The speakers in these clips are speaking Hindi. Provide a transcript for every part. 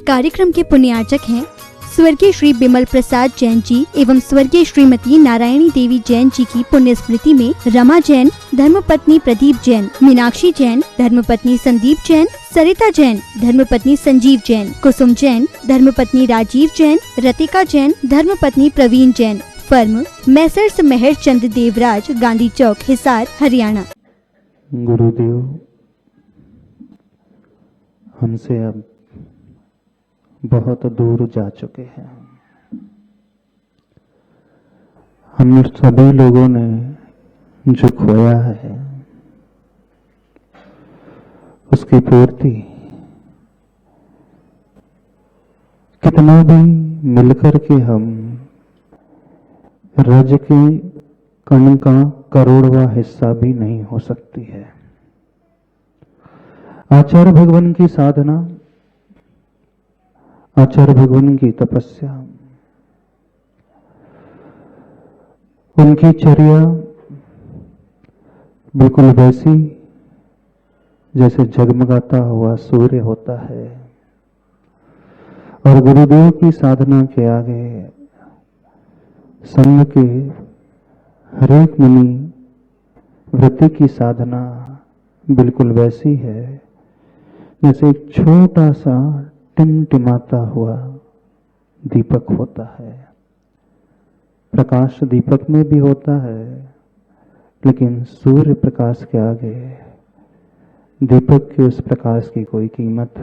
कार्यक्रम के पुण्यार्चक हैं स्वर्गीय श्री बिमल प्रसाद जैन जी एवं स्वर्गीय श्रीमती नारायणी देवी जैन जी की पुण्य स्मृति में रमा जैन, धर्मपत्नी प्रदीप जैन, मीनाक्षी जैन, धर्मपत्नी संदीप जैन, सरिता जैन, धर्मपत्नी संजीव जैन, कुसुम जैन, धर्मपत्नी राजीव जैन, रतिका जैन, धर्मपत्नी प्रवीण जैन, फर्म मैसर्स मेहर चंद देवराज, गांधी चौक, हिसार, हरियाणा। गुरुदेव हमसे अब बहुत दूर जा चुके हैं। हम सभी लोगों ने जो खोया है उसकी पूर्ति कितना भी मिलकर के हम रज के कण का करोड़वा हिस्सा भी नहीं हो सकती है। आचार्य भगवान की साधना, आचार्य भगवान की तपस्या, उनकी चर्या बिल्कुल वैसी जैसे जगमगाता हुआ सूर्य होता है। और गुरुदेव की साधना के आगे संघ के हरेक मुनि वृत्ति की साधना बिल्कुल वैसी है जैसे एक छोटा सा टिमटिमाता हुआ दीपक होता है। प्रकाश दीपक में भी होता है, लेकिन सूर्य प्रकाश के आगे दीपक के उस प्रकाश की कोई कीमत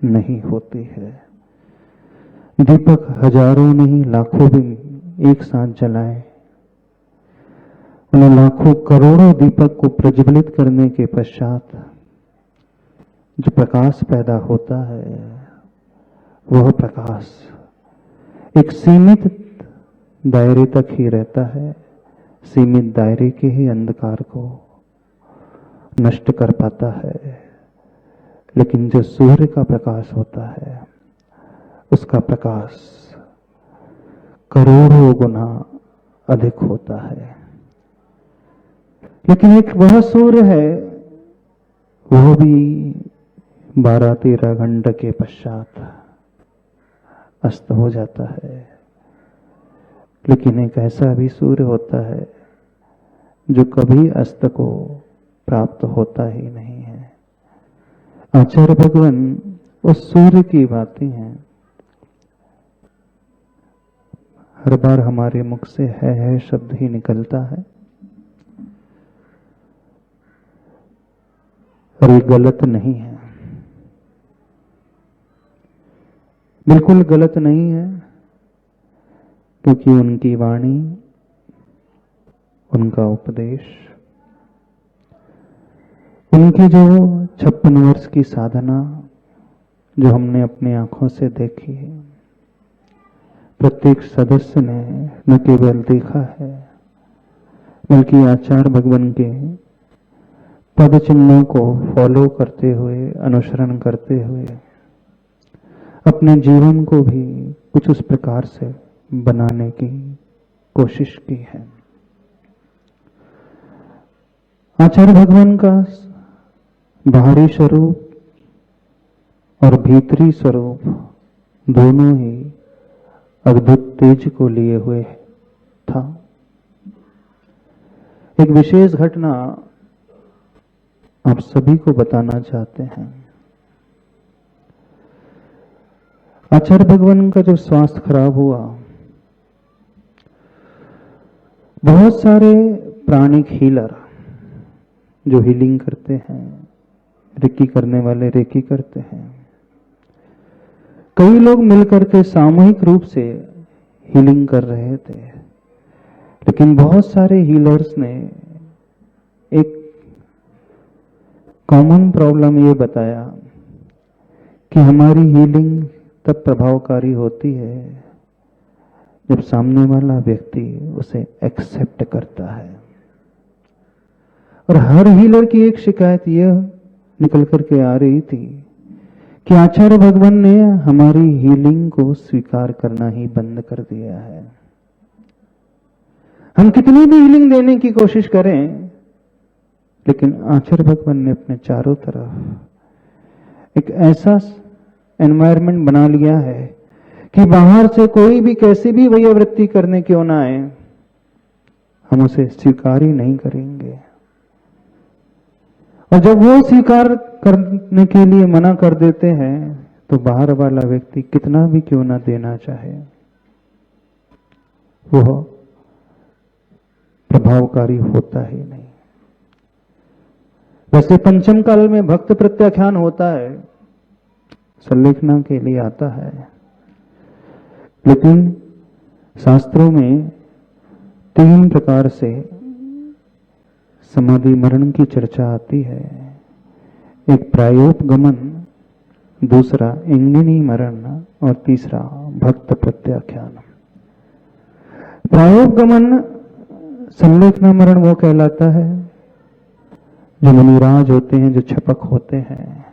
नहीं होती है। दीपक हजारों नहीं लाखों भी एक साथ जलाएं, उन्हें लाखों करोड़ों दीपक को प्रज्वलित करने के पश्चात जो प्रकाश पैदा होता है वह प्रकाश एक सीमित दायरे तक ही रहता है, सीमित दायरे के ही अंधकार को नष्ट कर पाता है। लेकिन जो सूर्य का प्रकाश होता है उसका प्रकाश करोड़ों गुना अधिक होता है। लेकिन एक वह सूर्य है, वह भी 12-13 घंटे के पश्चात अस्त हो जाता है। लेकिन एक ऐसा भी सूर्य होता है जो कभी अस्त को प्राप्त होता ही नहीं है। आचार्य भगवान उस सूर्य की बातें हैं। हर बार हमारे मुख से है शब्द ही निकलता है और ये गलत नहीं है, बिल्कुल गलत नहीं है, क्योंकि उनकी वाणी, उनका उपदेश, उनकी जो 56 वर्ष की साधना जो हमने अपनी आंखों से देखी है, प्रत्येक सदस्य ने न केवल देखा है बल्कि आचार्य भगवान के पद चिन्हों को फॉलो करते हुए, अनुसरण करते हुए अपने जीवन को भी कुछ उस प्रकार से बनाने की कोशिश की है। आचार्य भगवान का बाहरी स्वरूप और भीतरी स्वरूप दोनों ही अद्भुत तेज को लिए हुए था। एक विशेष घटना आप सभी को बताना चाहते हैं। आचार्य भगवान का जब स्वास्थ्य खराब हुआ, बहुत सारे प्राणिक हीलर जो हीलिंग करते हैं, रेकी करने वाले रेकी करते हैं, कई लोग मिलकर के सामूहिक रूप से हीलिंग कर रहे थे। लेकिन बहुत सारे हीलर्स ने एक कॉमन प्रॉब्लम ये बताया कि हमारी हीलिंग तब प्रभावकारी होती है जब सामने वाला व्यक्ति उसे एक्सेप्ट करता है। और हर हीलर की एक शिकायत यह निकल करके आ रही थी कि आचार्य भगवान ने हमारी हीलिंग को स्वीकार करना ही बंद कर दिया है। हम कितनी भी हीलिंग देने की कोशिश करें, लेकिन आचार्य भगवान ने अपने चारों तरफ एक ऐसा एनवायरनमेंट बना लिया है कि बाहर से कोई भी कैसी भी वैयावृत्ति करने क्यों ना आए, हम उसे स्वीकार ही नहीं करेंगे। और जब वो स्वीकार करने के लिए मना कर देते हैं तो बाहर वाला व्यक्ति कितना भी क्यों ना देना चाहे, वह प्रभावकारी होता ही नहीं। वैसे पंचम काल में भक्त प्रत्याख्यान होता है, संलेखना के लिए आता है, लेकिन शास्त्रों में 3 प्रकार से समाधि मरण की चर्चा आती है। एक प्रायोपगमन, दूसरा इंगिनी मरण और तीसरा भक्त प्रत्याख्यान। प्रायोपगमन संलेखना मरण वो कहलाता है जो मुनिराज होते हैं, जो छपक होते हैं,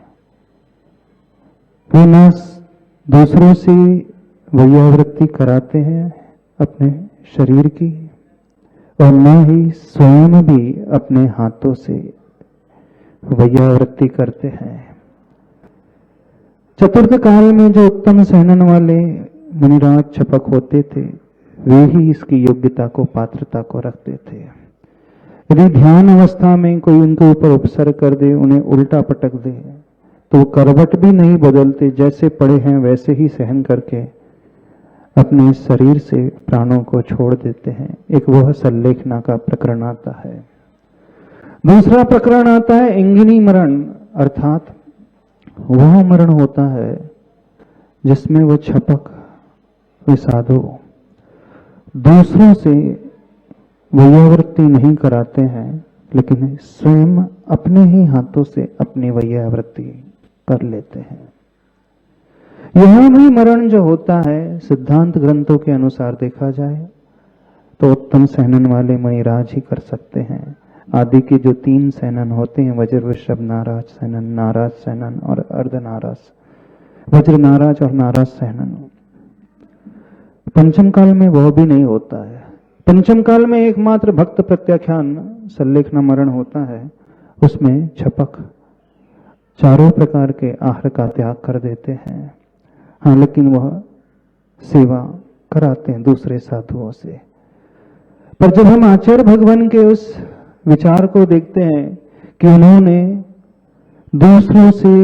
वो न दूसरों से वैयावृत्ति कराते हैं अपने शरीर की, और न ही स्वयं भी अपने हाथों से वैयावृत्ति करते हैं। चतुर्थ काल में जो उत्तम सहनन वाले मुनिराज छपक होते थे, वे ही इसकी योग्यता को, पात्रता को रखते थे। यदि ध्यान अवस्था में कोई उनके ऊपर उपसर्ग कर दे, उन्हें उल्टा पटक दे, तो वो करवट भी नहीं बदलते, जैसे पड़े हैं वैसे ही सहन करके अपने शरीर से प्राणों को छोड़ देते हैं। एक वह संलेखना का प्रकरण आता है। दूसरा प्रकरण आता है इंगिनी मरण, अर्थात वह मरण होता है जिसमें वो छपक, वे साधु दूसरों से वैयावृत्ति नहीं कराते हैं, लेकिन स्वयं अपने ही हाथों से अपनी वैयावृत्ति कर लेते हैं। यह भी मरण जो होता है, सिद्धांत ग्रंथों के अनुसार देखा जाए तो उत्तम सहनन वाले मणिराज ही कर सकते हैं। आदि के जो 3 सहनन होते हैं, वज्र वृषभ नाराज सहनन, नाराज सहनन और अर्ध नाराज, वज्र नाराज और नाराज सहनन, पंचम काल में वह भी नहीं होता है। पंचम काल में एकमात्र भक्त प्रत्याख्यान संलेखना मरण होता है। उसमें छपक चारों प्रकार के आहार का त्याग कर देते हैं। हाँ, लेकिन वह सेवा कराते हैं दूसरे साधुओं से। पर जब हम आचार्य भगवान के उस विचार को देखते हैं कि उन्होंने दूसरों से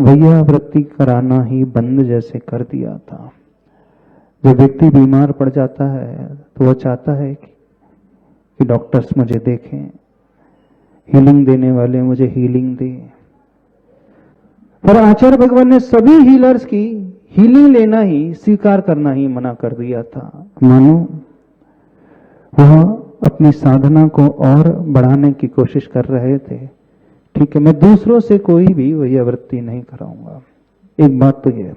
वैयावृत्ति कराना ही बंद जैसे कर दिया था। जब व्यक्ति बीमार पड़ जाता है तो वह चाहता है कि डॉक्टर्स मुझे देखें, हीलिंग देने वाले मुझे हीलिंग दें। पर आचार्य भगवान ने सभी हीलर्स की हीलिंग लेना ही, स्वीकार करना ही मना कर दिया था। मानो वह अपनी साधना को और बढ़ाने की कोशिश कर रहे थे। ठीक है, मैं दूसरों से कोई भी वैयावृत्ति नहीं कराऊंगा। एक बात तो ये।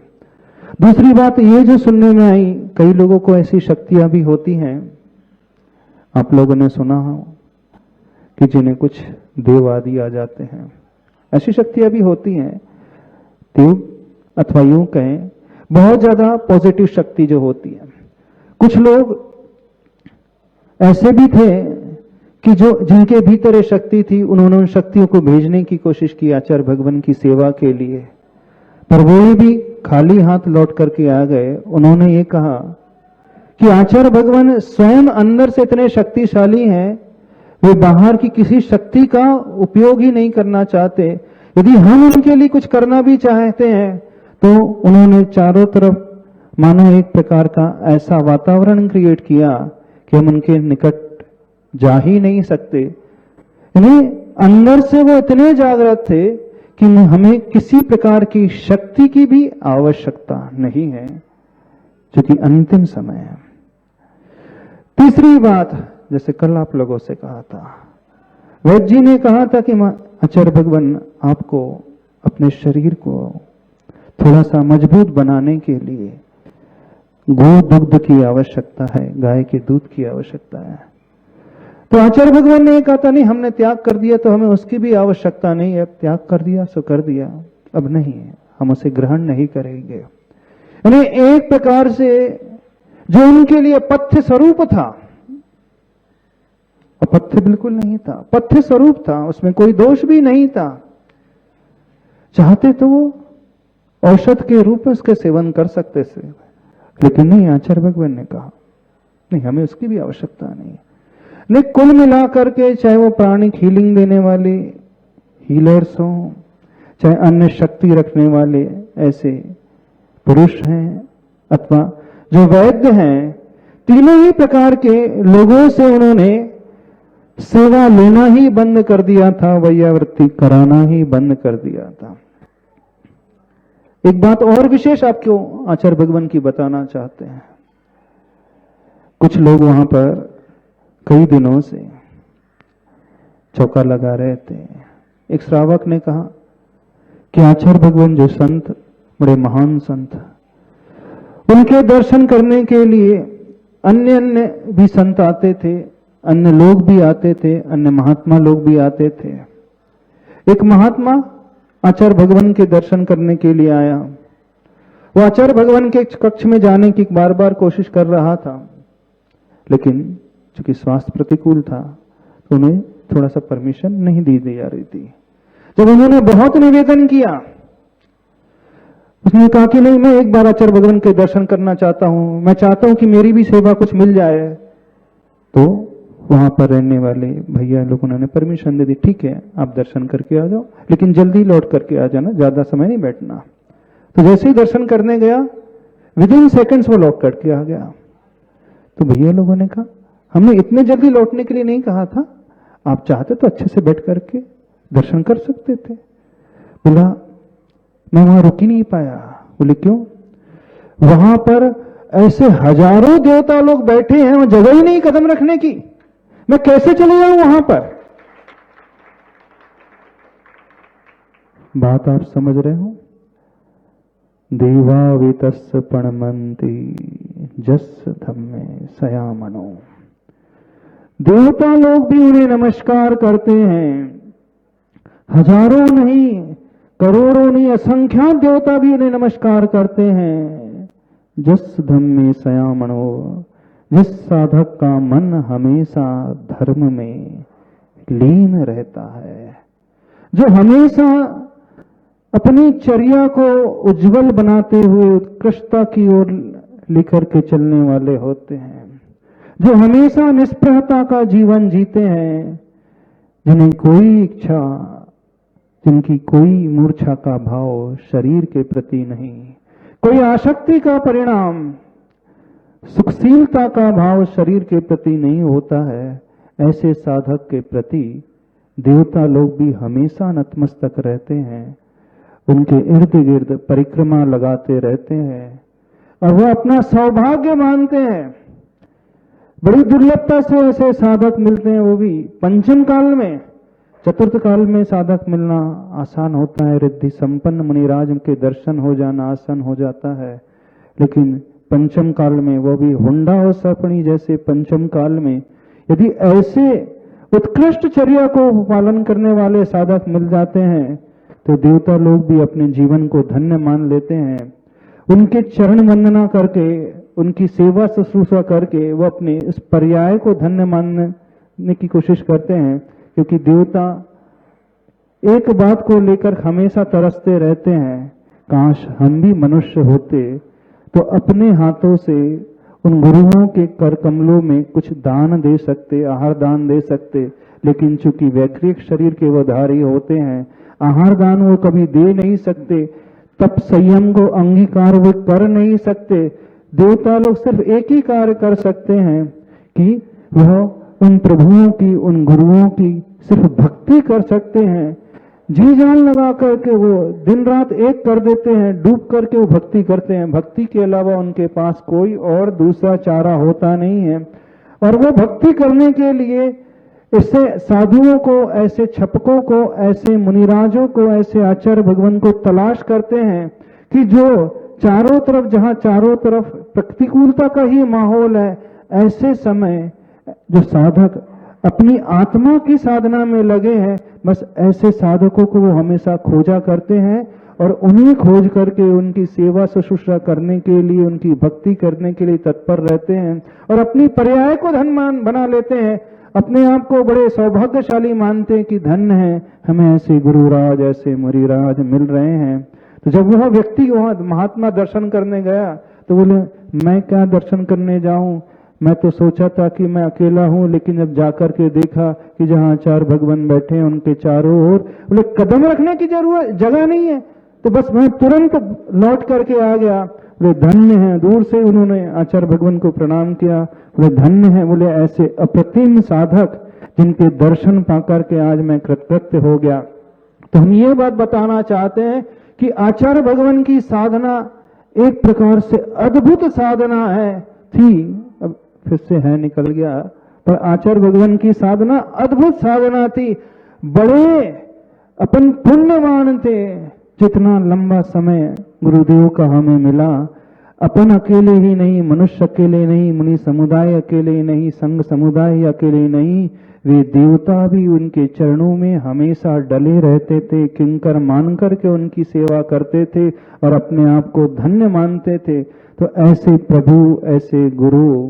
दूसरी बात ये जो सुनने में आई, कई लोगों को ऐसी शक्तियां भी होती हैं, आप लोगों ने सुना हो कि जिन्हें कुछ देव आदि आ जाते हैं। ऐसी शक्तियां भी होती हैं, देव अथवा यूं कहें बहुत ज्यादा पॉजिटिव शक्ति जो होती है। कुछ लोग ऐसे भी थे कि जो जिनके भीतर ये शक्ति थी, उन्होंने उन शक्तियों को भेजने की कोशिश की आचार्य भगवान की सेवा के लिए, पर वो भी खाली हाथ लौट करके आ गए। उन्होंने ये कहा कि आचार्य भगवान स्वयं अंदर से इतने शक्तिशाली हैं, वे बाहर की किसी शक्ति का उपयोग ही नहीं करना चाहते। यदि हम उनके लिए कुछ करना भी चाहते हैं तो उन्होंने चारों तरफ मानो एक प्रकार का ऐसा वातावरण क्रिएट किया कि हम उनके निकट जा ही नहीं सकते। यानी अंदर से वो इतने जागृत थे कि हमें किसी प्रकार की शक्ति की भी आवश्यकता नहीं है, जो कि अंतिम समय है। तीसरी बात, जैसे कल आप लोगों से कहा था, वैद्य जी ने कहा था कि आचार्य भगवान आपको अपने शरीर को थोड़ा सा मजबूत बनाने के लिए गो दुग्ध की आवश्यकता है, गाय के दूध की आवश्यकता है। तो आचार्य भगवान ने कहा था नहीं, हमने त्याग कर दिया तो हमें उसकी भी आवश्यकता नहीं है। त्याग कर दिया सो कर दिया, अब नहीं है, हम उसे ग्रहण नहीं करेंगे। यानी एक प्रकार से जो उनके लिए पथ्य स्वरूप था, अपथ्य बिल्कुल नहीं था, पथ्य स्वरूप था, उसमें कोई दोष भी नहीं था। चाहते तो वो औषध के रूप में उसके सेवन कर सकते थे, लेकिन नहीं, आचार्य भगवान ने कहा नहीं, हमें उसकी भी आवश्यकता नहीं। नहीं, कुल मिलाकर के चाहे वो प्राणिक हीलिंग देने वाले हीलर्स हों, चाहे अन्य शक्ति रखने वाले ऐसे पुरुष हैं, अथवा जो वैद्य हैं, तीनों ही प्रकार के लोगों से उन्होंने सेवा लेना ही बंद कर दिया था, वैयावृत्ति कराना ही बंद कर दिया था। एक बात और विशेष आपको आचार्य भगवान की बताना चाहते हैं। कुछ लोग वहां पर कई दिनों से चौका लगा रहे थे। एक श्रावक ने कहा कि आचार्य भगवान जो संत, बड़े महान संत, उनके दर्शन करने के लिए अन्य अन्य भी संत आते थे, अन्य लोग भी आते थे, अन्य महात्मा लोग भी आते थे। एक महात्मा आचार्य भगवान के दर्शन करने के लिए आया। वो आचार्य भगवान के कक्ष में जाने की बार बार कोशिश कर रहा था, लेकिन चूंकि स्वास्थ्य प्रतिकूल था तो उन्हें थोड़ा सा परमिशन नहीं दी जा रही थी। जब उन्होंने बहुत निवेदन किया, उसने कहा कि नहीं, मैं एक बार आचार्य भगवान के दर्शन करना चाहता हूं, मैं चाहता हूं कि मेरी भी सेवा कुछ मिल जाए। तो वहां पर रहने वाले भैया लोगों ने परमिशन दे दी, ठीक है आप दर्शन करके आ जाओ, लेकिन जल्दी लौट करके आ जाना, ज्यादा समय नहीं बैठना। तो जैसे ही दर्शन करने गया, विद इन सेकेंड्स वो लौट करके आ गया। तो भैया लोगों ने कहा हमने इतने जल्दी लौटने के लिए नहीं कहा था, आप चाहते तो अच्छे से बैठ करके दर्शन कर सकते थे। बोला मैं वहां रुक ही नहीं पाया। बोले क्यों? वहां पर ऐसे हजारों देवता लोग बैठे हैं, वहां जगह ही नहीं कदम रखने की, मैं कैसे चले जाऊं वहां पर? बात आप समझ रहे हो? देवा वेतस् प्रणमन्ति जस धम्मे सयामनो। देवता लोग भी उन्हें नमस्कार करते हैं, हजारों नहीं, करोड़ों नहीं, असंख्यात देवता भी उन्हें नमस्कार करते हैं। जस धम्मे सयामनो, जिस साधक का मन हमेशा धर्म में लीन रहता है, जो हमेशा अपनी चर्या को उज्जवल बनाते हुए उत्कृष्टता की ओर लेकर के चलने वाले होते हैं, जो हमेशा निष्प्रहता का जीवन जीते हैं, जिन्हें कोई इच्छा, जिनकी कोई मूर्छा का भाव शरीर के प्रति नहीं, कोई आसक्ति का परिणाम, सुखशीलता का भाव शरीर के प्रति नहीं होता है, ऐसे साधक के प्रति देवता लोग भी हमेशा नतमस्तक रहते हैं, उनके इर्द गिर्द परिक्रमा लगाते रहते हैं और वो अपना सौभाग्य मानते हैं। बड़ी दुर्लभता से ऐसे साधक मिलते हैं, वो भी पंचम काल में। चतुर्थ काल में साधक मिलना आसान होता है, रिद्धि संपन्न मुनिराज के दर्शन हो जाना आसान हो जाता है, लेकिन पंचम काल में, वो भी हुंडा और सर्पणी जैसे पंचम काल में, यदि ऐसे उत्कृष्ट चर्या को पालन करने वाले साधक मिल जाते हैं तो देवता लोग भी अपने जीवन को धन्य मान लेते हैं। उनके चरण वंदना करके, उनकी सेवा शुश्रूषा करके वो अपने इस पर्याय को धन्य मानने की कोशिश करते हैं, क्योंकि देवता एक बात को लेकर हमेशा तरसते रहते हैं, काश हम भी मनुष्य होते तो अपने हाथों से उन गुरुओं के कर कमलों में कुछ दान दे सकते, आहार दान दे सकते, लेकिन चूंकि वैकृत शरीर के वो धारी होते हैं, आहार दान वो कभी दे नहीं सकते, तप संयम को अंगीकार वो कर नहीं सकते। देवता लोग सिर्फ एक ही कार्य कर सकते हैं कि वह उन प्रभुओं की, उन गुरुओं की सिर्फ भक्ति कर सकते हैं। जी जान लगा करके वो दिन रात एक कर देते हैं, डूब करके वो भक्ति करते हैं। भक्ति के अलावा उनके पास कोई और दूसरा चारा होता नहीं है। और वो भक्ति करने के लिए इससे साधुओं को, ऐसे छपकों को, ऐसे मुनिराजों को, ऐसे आचार्य भगवान को तलाश करते हैं कि जो चारों तरफ, जहां चारों तरफ प्रतिकूलता का ही माहौल है, ऐसे समय जो साधक अपनी आत्मा की साधना में लगे हैं, बस ऐसे साधकों को वो हमेशा खोजा करते हैं और उन्हें खोज करके उनकी सेवा शुश्रूषा करने के लिए, उनकी भक्ति करने के लिए तत्पर रहते हैं और अपनी पर्याय को धन बना लेते हैं। अपने आप को बड़े सौभाग्यशाली मानते हैं कि धन्य है, हमें ऐसे गुरुराज, ऐसे मुनिराज मिल रहे हैं। तो जब वह व्यक्ति वहां महात्मा दर्शन करने गया तो बोले मैं क्या दर्शन करने जाऊं, मैं तो सोचा था कि मैं अकेला हूं, लेकिन जब जाकर के देखा कि जहां चार भगवान बैठे हैं उनके चारों ओर, बोले कदम रखने की जरूरत जगह नहीं है, तो बस मैं तुरंत लौट करके आ गया। बोले धन्य है, दूर से उन्होंने आचार्य भगवान को प्रणाम किया, बोले धन्य है, बोले ऐसे अप्रतिम साधक जिनके दर्शन पाकर के आज मैं कृतकृत्य हो गया। तो हम ये बात बताना चाहते हैं कि आचार्य भगवान की साधना एक प्रकार से अद्भुत साधना है थी, अब फिर से है निकल गया, पर आचार्य भगवान की साधना अद्भुत साधना थी। बड़े अपन पुण्यवान थे, जितना लंबा समय गुरुदेव का हमें मिला। अपन अकेले ही नहीं, मनुष्य अकेले नहीं, मुनि समुदाय अकेले नहीं, संघ समुदाय अकेले नहीं, वे देवता भी उनके चरणों में हमेशा डले रहते थे, किंकर मान करके उनकी सेवा करते थे और अपने आप को धन्य मानते थे। तो ऐसे प्रभु, ऐसे गुरु,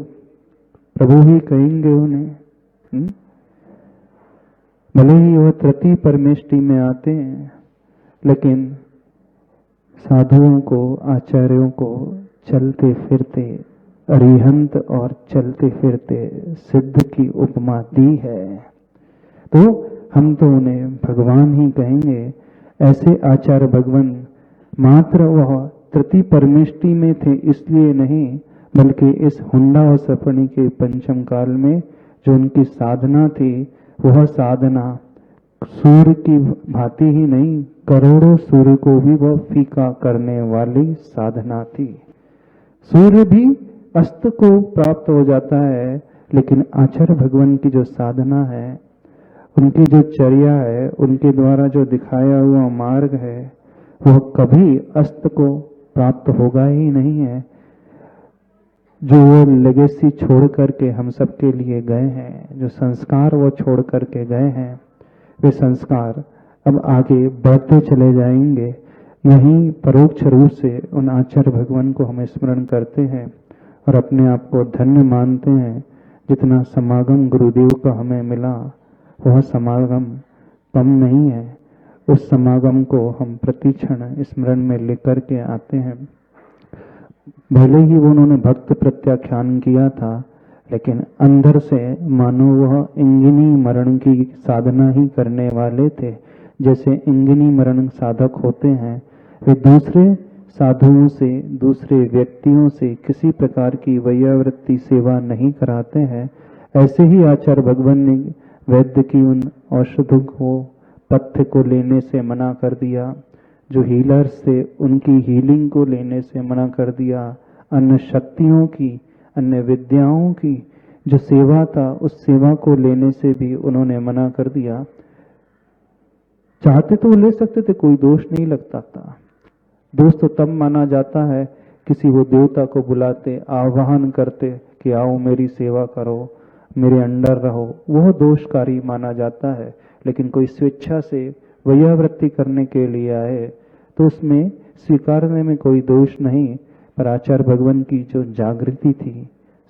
प्रभु ही कहेंगे उन्हें। भले ही वह तृतीय परमेष्टि में आते हैं, लेकिन साधुओं को, आचार्यों को चलते फिरते अरिहंत और चलते फिरते सिद्ध की उपमा दी है। तो हम तो उन्हें भगवान ही कहेंगे। ऐसे आचार्य भगवान मात्र वह तृतीय परमेष्टि में थे इसलिए नहीं, बल्कि इस हुंडा और सपनी के पंचम काल में जो उनकी साधना थी, वह साधना सूर्य की भांति ही नहीं, करोड़ों सूर्य को भी वह फीका करने वाली साधना थी। सूर्य भी अस्त को प्राप्त हो जाता है, लेकिन आचार्य भगवान की जो साधना है, उनकी जो चर्या है, उनके द्वारा जो दिखाया हुआ मार्ग है, वह कभी अस्त को प्राप्त होगा ही नहीं है। जो वो लेगेसी छोड़ करके हम सबके लिए गए हैं, जो संस्कार वो छोड़ करके गए हैं, वे संस्कार अब आगे बढ़ते चले जाएंगे। यही परोक्ष रूप से उन आचार्य भगवान को हम स्मरण करते हैं और अपने आप को धन्य मानते हैं। जितना समागम गुरुदेव का हमें मिला, वह समागम कम नहीं है। उस समागम को हम प्रतिक्षण स्मरण में लेकर के आते हैं। भले ही वो उन्होंने भक्त प्रत्याख्यान किया था, लेकिन अंदर से मानो वह इंगिनी मरण की साधना ही करने वाले थे। जैसे इंगिनी मरण साधक होते हैं, वे दूसरे साधुओं से, दूसरे व्यक्तियों से किसी प्रकार की वैयावृत्ति सेवा नहीं कराते हैं। ऐसे ही आचार्य भगवान ने वैद्य की उन औषधों को, पथ्य को लेने से मना कर दिया, जो हीलर्स से उनकी हीलिंग को लेने से मना कर दिया, अन्य शक्तियों की, अन्य विद्याओं की जो सेवा था, उस सेवा को लेने से भी उन्होंने मना कर दिया। चाहते तो ले सकते थे, कोई दोष नहीं लगता था। दोष तो तब माना जाता है किसी वो देवता को बुलाते, आह्वान करते कि आओ मेरी सेवा करो, मेरे अंडर रहो, वह दोषकारी माना जाता है। लेकिन कोई स्वेच्छा से वैयावृत्ति करने के लिए आए तो उसमें स्वीकारने में कोई दोष नहीं। पर आचार्य भगवान की जो जागृति थी,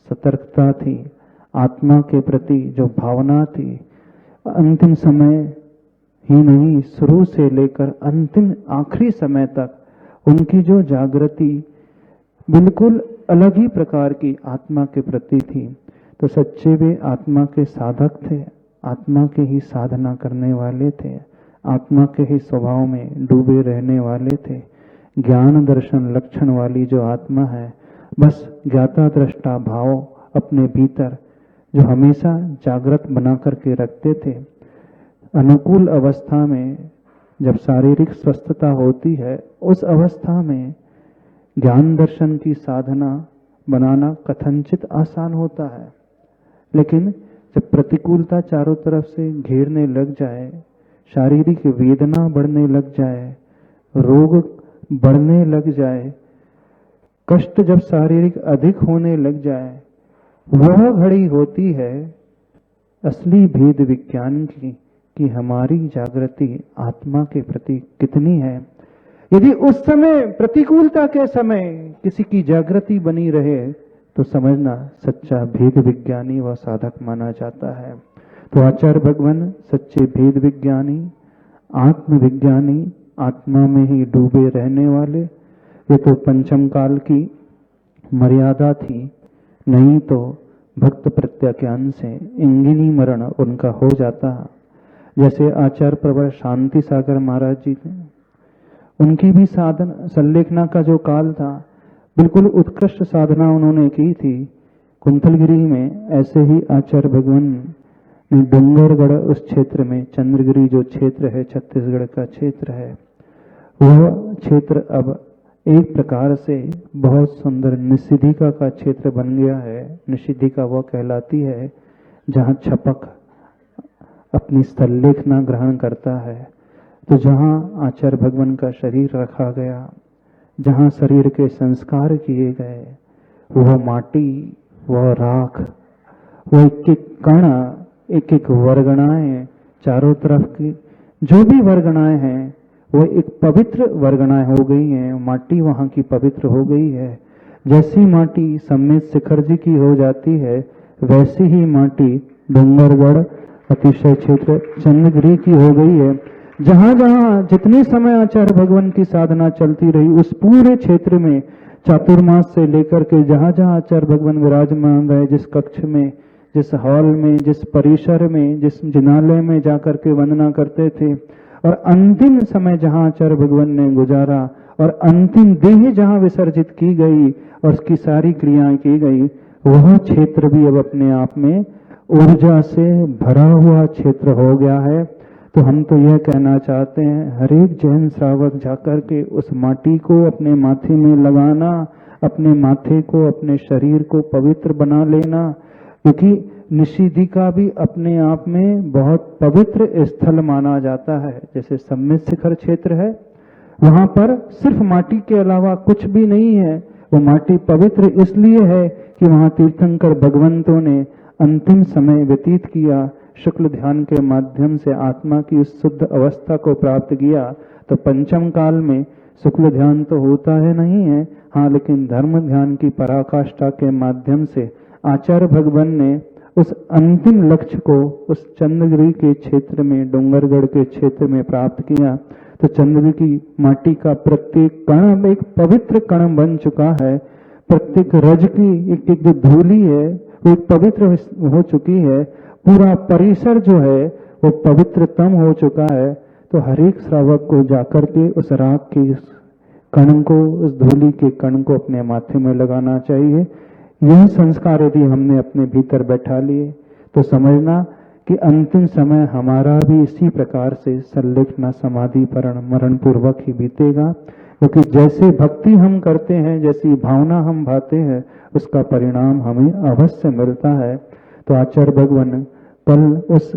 सतर्कता थी, आत्मा के प्रति जो भावना थी, अंतिम समय ही नहीं, शुरू से लेकर अंतिम आखिरी समय तक उनकी जो जागृति बिल्कुल अलग ही प्रकार की आत्मा के प्रति थी। तो सच्चे वे आत्मा के साधक थे, आत्मा के ही साधना करने वाले थे, आत्मा के ही स्वभाव में डूबे रहने वाले थे। ज्ञान दर्शन लक्षण वाली जो आत्मा है, बस ज्ञाता दृष्टा भाव अपने भीतर जो हमेशा जागृत बना करके रखते थे। अनुकूल अवस्था में जब शारीरिक स्वस्थता होती है, उस अवस्था में ज्ञान दर्शन की साधना बनाना कथनचित आसान होता है। लेकिन जब प्रतिकूलता चारों तरफ से घेरने लग जाए, शारीरिक वेदना बढ़ने लग जाए, रोग बढ़ने लग जाए, कष्ट जब शारीरिक अधिक होने लग जाए, वह घड़ी होती है असली भेद विज्ञान की कि हमारी जागृति आत्मा के प्रति कितनी है। यदि उस समय, प्रतिकूलता के समय किसी की जागृति बनी रहे, तो समझना सच्चा भेद विज्ञानी व साधक माना जाता है। तो आचार्य भगवान सच्चे भेद विज्ञानी, आत्मविज्ञानी, आत्मा में ही डूबे रहने वाले, ये तो पंचम काल की मर्यादा थी, नहीं तो भक्त प्रत्याख्यान से इंगिनी मरण उनका हो जाता। जैसे आचार्य प्रवर शांति सागर महाराज जी थे, उनकी भी साधन संलेखना का जो काल था, बिल्कुल उत्कृष्ट साधना उन्होंने की थी कुंतलगिरी में। ऐसे ही आचार्य भगवान ने डूंगरगढ़ उस क्षेत्र में, चंद्रगिरी जो क्षेत्र है छत्तीसगढ़ का क्षेत्र है, वह क्षेत्र अब एक प्रकार से बहुत सुंदर निषिद्धिका का क्षेत्र बन गया है। निषिद्धिका वह कहलाती है जहाँ छपक अपनी संलेखना ग्रहण करता है। तो जहाँ आचार्य भगवान का शरीर रखा गया, जहाँ शरीर के संस्कार किए गए, वह माटी, वह राख, वह एक एक कण, एक एक वर्गणाएं, चारों तरफ की जो भी वर्गणाएं हैं वो एक पवित्र वर्गणाएं हो गई हैं। माटी वहाँ की पवित्र हो गई है। जैसी माटी सम्मेत शिखर जी की हो जाती है, वैसी ही माटी डूंगरगढ़ अतिशय क्षेत्र चंद्रगिरी की हो गई है। जहां जहां जितने समय आचार्य भगवान की साधना चलती रही, उस पूरे क्षेत्र में चातुर्मास से लेकर के जहां जहां आचार्य भगवान विराजमान रहे, जिस कक्ष में, जिस हॉल में, जिस परिसर में, जिस जिनालय में जाकर के वंदना करते थे, और अंतिम समय जहां आचार्य भगवान ने गुजारा और अंतिम देह जहां विसर्जित की गई और उसकी सारी क्रियाएं की गई, वह क्षेत्र भी अब अपने आप में ऊर्जा से भरा हुआ क्षेत्र हो गया है। तो हम तो यह कहना चाहते हैं, हर एक जैन श्रावक जाकर के उस माटी को अपने माथे में लगाना, अपने माथे को, अपने शरीर को पवित्र बना लेना, क्योंकि निषिद्धिका भी अपने आप में बहुत पवित्र स्थल माना जाता है। जैसे सम्मित शिखर क्षेत्र है, वहां पर सिर्फ माटी के अलावा कुछ भी नहीं है। वो माटी पवित्र इसलिए है कि वहां तीर्थंकर भगवंतों ने अंतिम समय व्यतीत किया, शुक्ल ध्यान के माध्यम से आत्मा की उस शुद्ध अवस्था को प्राप्त किया। तो पंचम काल में शुक्ल ध्यान तो होता है नहीं है, हाँ, लेकिन धर्म ध्यान की पराकाष्ठा के माध्यम से आचार्य भगवान ने उस अंतिम लक्ष्य को उस चंद्रगिरी के क्षेत्र में, डूंगरगढ़ के क्षेत्र में प्राप्त किया। तो चंद्रगिरी की माटी का प्रत्येक कण एक पवित्र कण बन चुका है। प्रत्येक रज की एक एक जो धूली है वो पवित्र हो चुकी है। पूरा परिसर जो है वो पवित्रतम हो चुका है। तो हर एक श्रावक को जाकर के उस राख के कण को, उस धूली के कण को अपने माथे में लगाना चाहिए। यह संस्कार यदि हमने अपने भीतर बैठा लिए तो समझना कि अंतिम समय हमारा भी इसी प्रकार से संलिग्न समाधि परण मरण पूर्वक ही बीतेगा। क्योंकि जैसे भक्ति हम करते हैं, जैसी भावना हम भाते हैं, उसका परिणाम हमें अवश्य मिलता है। तो आचार्य भगवान कल उस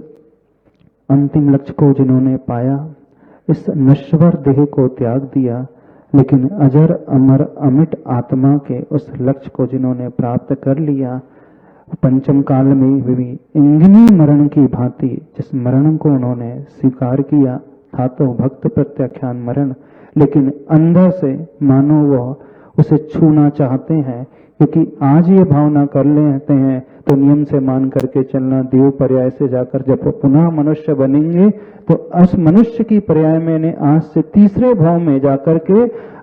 अंतिम लक्ष्य को जिन्होंने पाया, इस नश्वर देह को त्याग दिया, लेकिन अजर अमर अमिट आत्मा के उस लक्ष्य को जिन्होंने प्राप्त कर लिया, पंचम काल में भी इंगिनी मरण की भांति जिस मरण को उन्होंने स्वीकार किया था, तो भक्त प्रत्याख्यान मरण, लेकिन अंदर से मानो वह उसे छूना चाहते हैं। क्योंकि आज ये भावना कर लेते हैं तो नियम से मान करके चलना, देव पर्याय से जाकर जब पुनः मनुष्य बनेंगे तो उस मनुष्य की पर्याय में आज से तीसरे भाव में जाकर के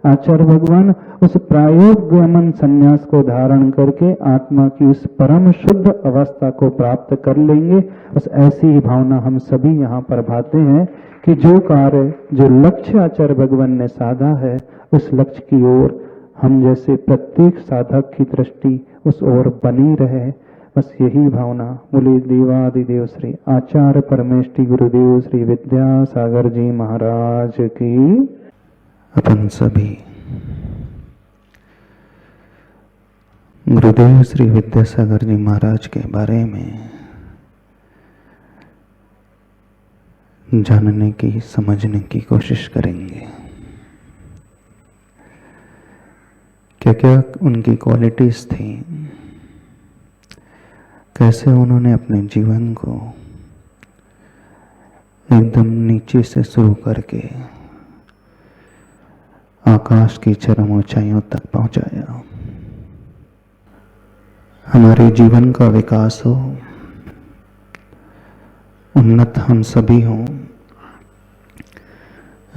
आचार्य भगवान उस प्रायोगमन संन्यास को धारण करके आत्मा की उस परम शुद्ध अवस्था को प्राप्त कर लेंगे। बस ऐसी ही भावना हम सभी यहाँ पर भाते हैं कि जो कार्य, जो लक्ष्य आचार्य भगवान ने साधा है, उस लक्ष्य की ओर हम जैसे प्रत्येक साधक की दृष्टि उस ओर बनी रहे। बस यही भावना बोले देवादिदेव श्री आचार्य परमेष्टि गुरुदेव श्री विद्यासागर जी महाराज की। अपन सभी गुरुदेव श्री विद्यासागर जी महाराज के बारे में जानने की, समझने की कोशिश करेंगे। क्या क्या उनकी क्वालिटीज थी, कैसे उन्होंने अपने जीवन को एकदम नीचे से शुरू करके आकाश की चरम ऊंचाइयों तक पहुंचाया। हमारे जीवन का विकास हो, उन्नत हम सभी हों,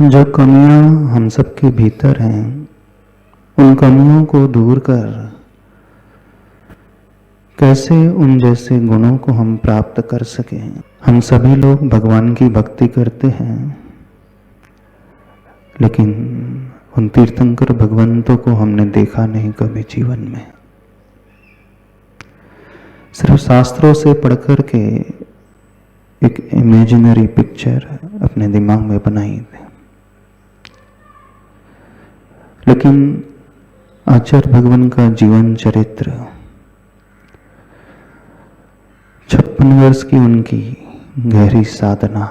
जो कमियां हम सबके भीतर हैं, उन कमियों को दूर कर कैसे उन जैसे गुणों को हम प्राप्त कर सकें। हम सभी लोग भगवान की भक्ति करते हैं, लेकिन उन तीर्थंकर भगवंतों को हमने देखा नहीं कभी जीवन में। सिर्फ शास्त्रों से पढ़कर के एक इमेजिनरी पिक्चर अपने दिमाग में बनाई थी, लेकिन आचार्य भगवान का जीवन चरित्र, 56 वर्ष की उनकी गहरी साधना,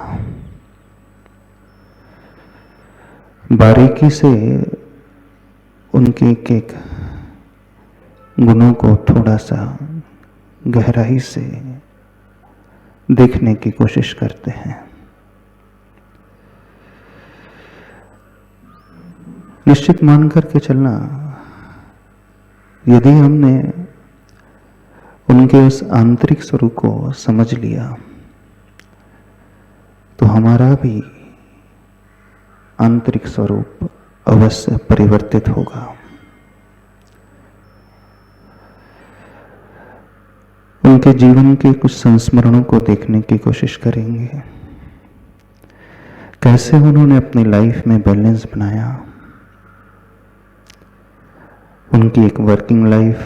बारीकी से उनके एक एक गुणों को थोड़ा सा गहराई से देखने की कोशिश करते हैं। निश्चित मान करके चलना, यदि हमने उनके उस आंतरिक स्वरूप को समझ लिया तो हमारा भी आंतरिक स्वरूप अवश्य परिवर्तित होगा। उनके जीवन के कुछ संस्मरणों को देखने की कोशिश करेंगे, कैसे उन्होंने अपनी लाइफ में बैलेंस बनाया। उनकी एक वर्किंग लाइफ,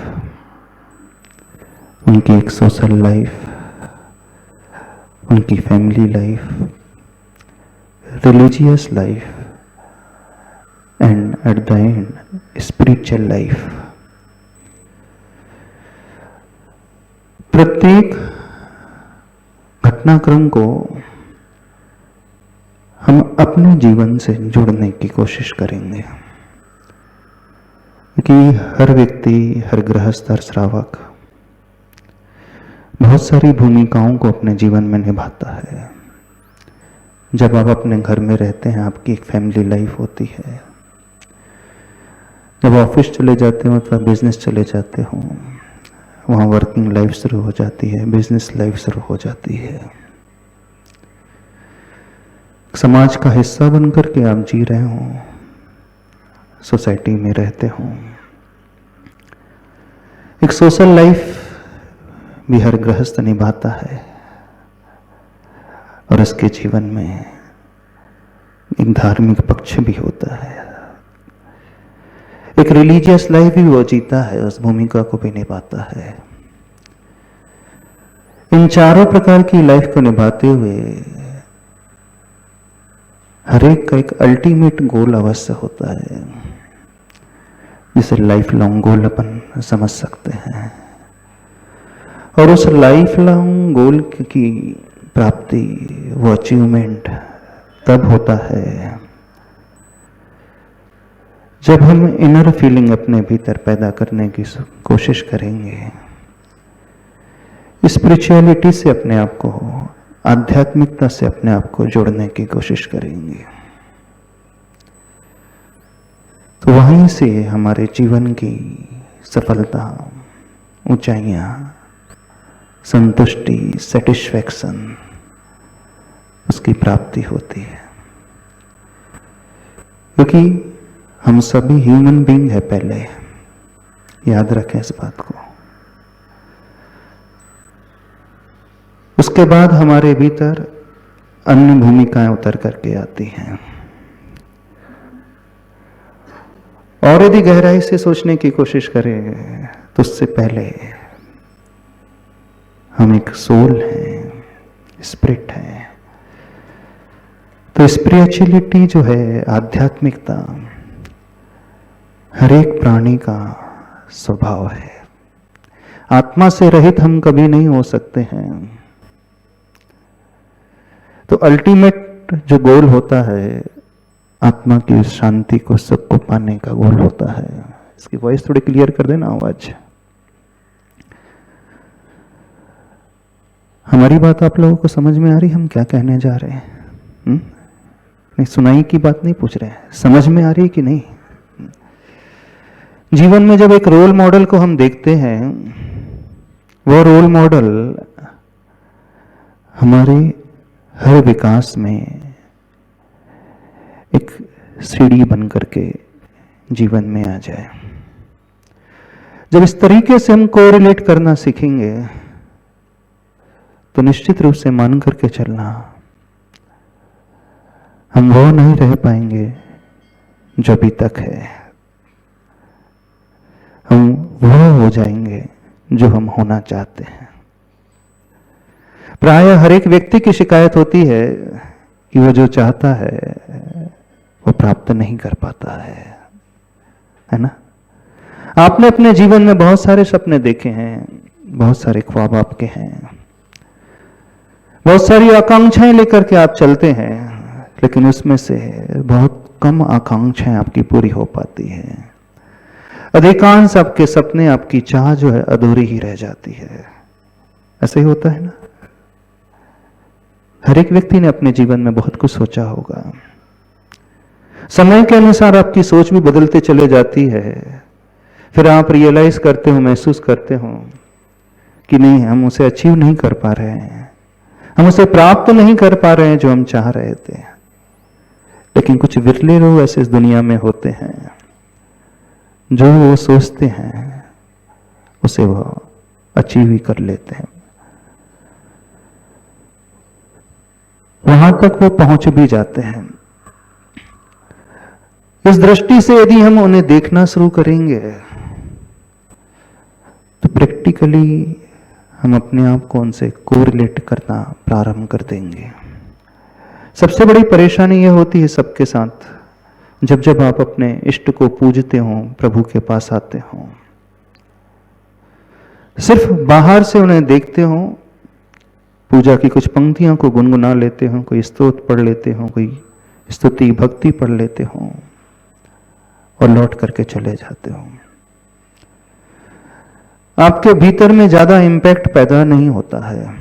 उनकी एक सोशल लाइफ, उनकी family life, religious life and at the end spiritual life. प्रत्येक घटनाक्रम को हम अपने जीवन से जोड़ने की कोशिश करेंगे, क्योंकि हर व्यक्ति, हर गृहस्थ, हर श्रावक बहुत सारी भूमिकाओं को अपने जीवन में निभाता है। जब आप अपने घर में रहते हैं, आपकी एक फैमिली लाइफ होती है। जब ऑफिस चले जाते हो अथवा बिजनेस चले जाते हो, वहाँ वर्किंग लाइफ शुरू हो जाती है, बिजनेस लाइफ शुरू हो जाती है। समाज का हिस्सा बनकर के आप जी रहे हो, सोसाइटी में रहते हो। एक सोशल लाइफ भी हर गृहस्थ निभाता है, और उसके जीवन में एक धार्मिक पक्ष भी होता है। एक रिलीजियस लाइफ भी वो जीता है, उस भूमिका को भी निभाता है। इन चारों प्रकार की लाइफ को निभाते हुए हर एक का एक अल्टीमेट गोल अवश्य होता है, जिसे लाइफ लॉन्ग गोल अपन समझ सकते हैं। और उस लाइफ लॉन्ग गोल की प्राप्ति, वो अचीवमेंट तब होता है जब हम इनर फीलिंग अपने भीतर पैदा करने की कोशिश करेंगे, स्पिरिचुअलिटी से अपने आप को, आध्यात्मिकता से अपने आप को जोड़ने की कोशिश करेंगे। तो वहीं से हमारे जीवन की सफलता, ऊंचाइयां, संतुष्टि, सेटिस्फैक्शन, उसकी प्राप्ति होती है। क्योंकि हम सभी ह्यूमन बीइंग है पहले, याद रखें इस बात को। उसके बाद हमारे भीतर अन्य भूमिकाएं उतर करके आती हैं। और यदि गहराई से सोचने की कोशिश करें तो उससे पहले हम एक सोल हैं, स्पिरिट है। तो स्पिरिचुअलिटी जो है, आध्यात्मिकता, हर एक प्राणी का स्वभाव है। आत्मा से रहित हम कभी नहीं हो सकते हैं। तो अल्टीमेट जो गोल होता है, आत्मा की शांति को, सुख को पाने का गोल होता है। इसकी वॉइस थोड़ी क्लियर कर देना, आवाज। हमारी बात आप लोगों को समझ में आ रही, हम क्या कहने जा रहे हैं? नहीं, सुनाई की बात नहीं पूछ रहे हैं, समझ में आ रही कि नहीं? जीवन में जब एक रोल मॉडल को हम देखते हैं, वो रोल मॉडल हमारे हर विकास में एक सीढ़ी बन करके जीवन में आ जाए। जब इस तरीके से हम कोरिलेट करना सीखेंगे तो निश्चित रूप से मान करके चलना, हम वो नहीं रह पाएंगे जो अभी तक है, हम वो हो जाएंगे जो हम होना चाहते हैं। प्रायः हर एक व्यक्ति की शिकायत होती है कि वो जो चाहता है वो प्राप्त नहीं कर पाता है ना? आपने अपने जीवन में बहुत सारे सपने देखे हैं, बहुत सारे ख्वाब आपके हैं, बहुत सारी आकांक्षाएं लेकर के आप चलते हैं, लेकिन उसमें से बहुत कम आकांक्षाएं आपकी पूरी हो पाती है। अधिकांश आपके सपने, आपकी चाह जो है अधूरी ही रह जाती है। ऐसे ही होता है ना? हर एक व्यक्ति ने अपने जीवन में बहुत कुछ सोचा होगा। समय के अनुसार आपकी सोच भी बदलते चले जाती है। फिर आप रियलाइज करते हो, महसूस करते हो कि नहीं, हम उसे अचीव नहीं कर पा रहे हैं, हम उसे प्राप्त नहीं कर पा रहे हैं जो हम चाह रहे थे। लेकिन कुछ विरले लोग ऐसे इस दुनिया में होते हैं जो वो सोचते हैं उसे वो अचीव ही कर लेते हैं, वहां तक वो पहुंच भी जाते हैं। इस दृष्टि से यदि हम उन्हें देखना शुरू करेंगे तो प्रैक्टिकली हम अपने आप को उनसे कोरिलेट करना प्रारंभ कर देंगे। सबसे बड़ी परेशानी यह होती है सबके साथ, जब जब आप अपने इष्ट को पूजते हो, प्रभु के पास आते हो, सिर्फ बाहर से उन्हें देखते हो, पूजा की कुछ पंक्तियों को गुनगुना लेते हो, कोई स्तोत्र पढ़ लेते हो, कोई स्तुति भक्ति पढ़ लेते हो और लौट करके चले जाते हो। आपके भीतर में ज्यादा इंपैक्ट पैदा नहीं होता है।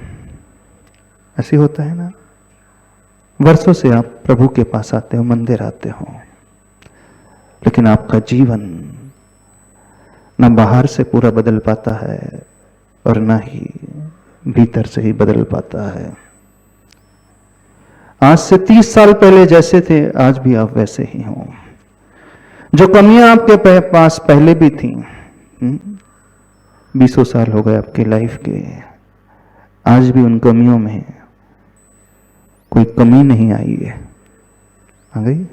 ऐसे होता है ना? वर्षों से आप प्रभु के पास आते हो, मंदिर आते हो, लेकिन आपका जीवन न बाहर से पूरा बदल पाता है और न ही भीतर से ही बदल पाता है। आज से 30 साल पहले जैसे थे आज भी आप वैसे ही हो। जो कमियां आपके पास पहले भी थी, 20 साल हो गए आपके लाइफ के, आज भी उन कमियों में कोई कमी नहीं आई है। आ गई?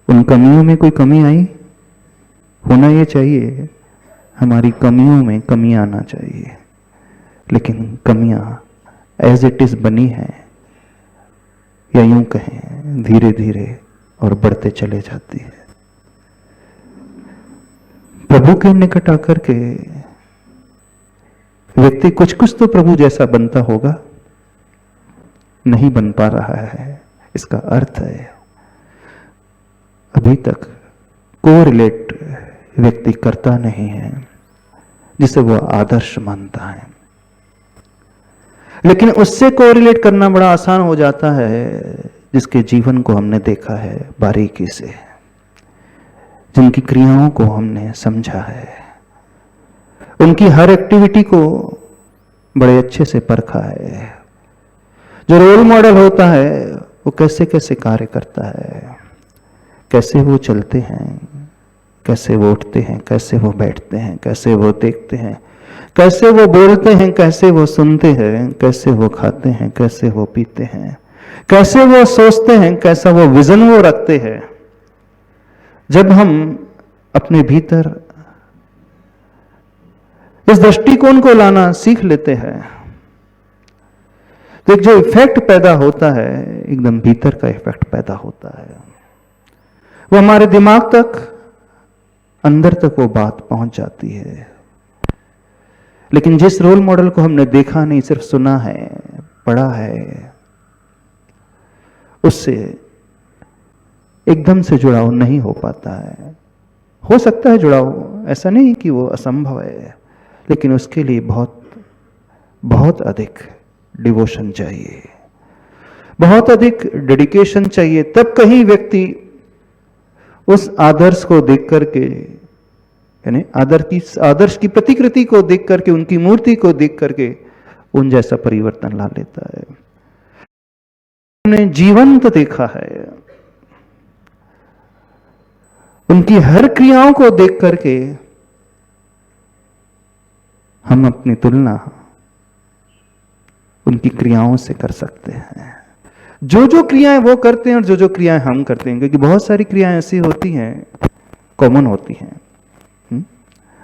उन कमियों में कोई कमी आई? होना ये चाहिए, हमारी कमियों में कमी आना चाहिए, लेकिन कमियां एज इट इज बनी है, या यूं कहें धीरे धीरे और बढ़ते चले जाती है। प्रभु के निकट आकर के व्यक्ति कुछ कुछ तो प्रभु जैसा बनता होगा, नहीं बन पा रहा है। इसका अर्थ है अभी तक कोरिलेट व्यक्ति करता नहीं है जिसे वो आदर्श मानता है। लेकिन उससे कोरिलेट करना बड़ा आसान हो जाता है जिसके जीवन को हमने देखा है बारीकी से, जिनकी क्रियाओं को हमने समझा है, उनकी हर एक्टिविटी को बड़े अच्छे से परखा है। जो रोल मॉडल होता है वो कैसे कैसे कार्य करता है, कैसे वो चलते हैं, कैसे वो उठते हैं, कैसे वो बैठते हैं, कैसे वो देखते हैं, कैसे वो बोलते हैं, कैसे वो सुनते हैं, कैसे वो खाते हैं, कैसे वो पीते हैं, कैसे वो सोचते हैं, कैसा वो विजन वो रखते हैं। जब हम अपने भीतर इस दृष्टिकोण को लाना सीख लेते हैं तो एक जो इफेक्ट पैदा होता है, एकदम भीतर का इफेक्ट पैदा होता है। वो हमारे दिमाग तक, अंदर तक वो बात पहुंच जाती है। लेकिन जिस रोल मॉडल को हमने देखा नहीं, सिर्फ सुना है, पढ़ा है, उससे एकदम से जुड़ाव नहीं हो पाता है। हो सकता है जुड़ाव, ऐसा नहीं कि वो असंभव है, लेकिन उसके लिए बहुत बहुत अधिक डिवोशन चाहिए, बहुत अधिक डेडिकेशन चाहिए। तब कहीं व्यक्ति उस आदर्श को देख करके, यानी आदर्श की प्रतिकृति को देख करके, उनकी मूर्ति को देख करके उन जैसा परिवर्तन ला लेता है। हमने जीवंत देखा है उनकी हर क्रियाओं को देख करके हम अपनी तुलना उनकी क्रियाओं से कर सकते हैं। जो जो क्रियाएं वो करते हैं और जो जो क्रियाएं हम करते हैं, क्योंकि बहुत सारी क्रियाएं ऐसी होती हैं, कॉमन होती हैं।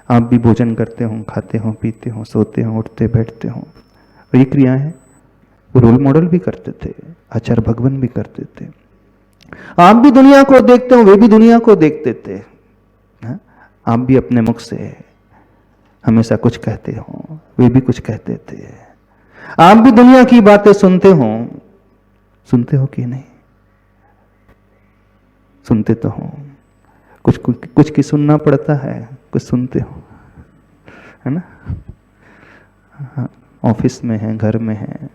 आप भी भोजन करते हो, खाते हो, पीते हो, सोते हो, उठते बैठते हो, और ये क्रियाएं हैं। रोल मॉडल भी करते थे, आचार्य भगवान भी करते थे। आप भी दुनिया को देखते हो, वे भी दुनिया को देखते थे। आप भी अपने मुख से हमेशा कुछ कहते हो, वे भी कुछ कहते थे। आप भी दुनिया की बातें सुनते हो कि नहीं? सुनते तो हो, कुछ की सुनना पड़ता है, कुछ सुनते हो, है ना? ऑफिस में है, घर में है,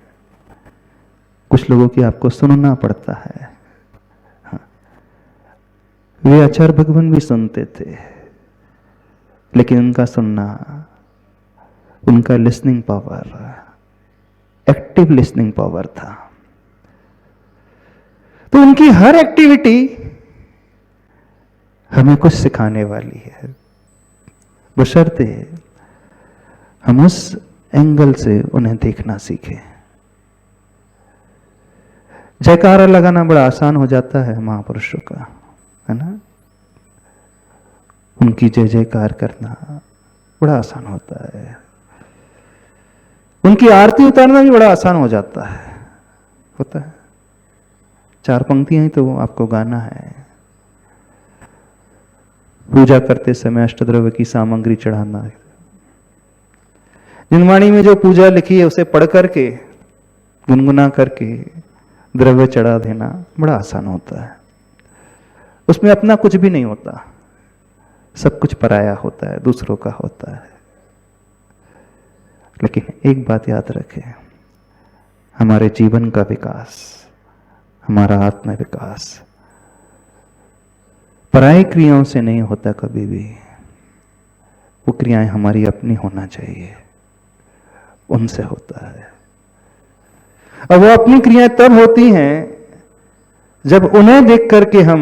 कुछ लोगों की आपको सुनना पड़ता है। वे आचार्य भगवान भी सुनते थे, लेकिन उनका सुनना, उनका listening power, active listening power था। तो उनकी हर एक्टिविटी हमें कुछ सिखाने वाली है, बशर्ते हम उस एंगल से उन्हें देखना सीखें। जयकारा लगाना बड़ा आसान हो जाता है महापुरुषों का, है ना? उनकी जय जयकार करना बड़ा आसान होता है। उनकी आरती उतारना भी बड़ा आसान हो जाता है, होता है। 4 पंक्तियां ही तो आपको गाना है। पूजा करते समय अष्टद्रव्य की सामग्री चढ़ाना है। जिनवाणी में जो पूजा लिखी है उसे पढ़ करके, गुनगुना करके द्रव्य चढ़ा देना बड़ा आसान होता है। उसमें अपना कुछ भी नहीं होता, सब कुछ पराया होता है, दूसरों का होता है। लेकिन एक बात याद रखें, हमारे जीवन का विकास, हमारा आत्म विकास पराई क्रियाओं से नहीं होता कभी भी। वो क्रियाएं हमारी अपनी होना चाहिए, उनसे होता है। और वो अपनी क्रियाएं तब होती हैं जब उन्हें देख करके हम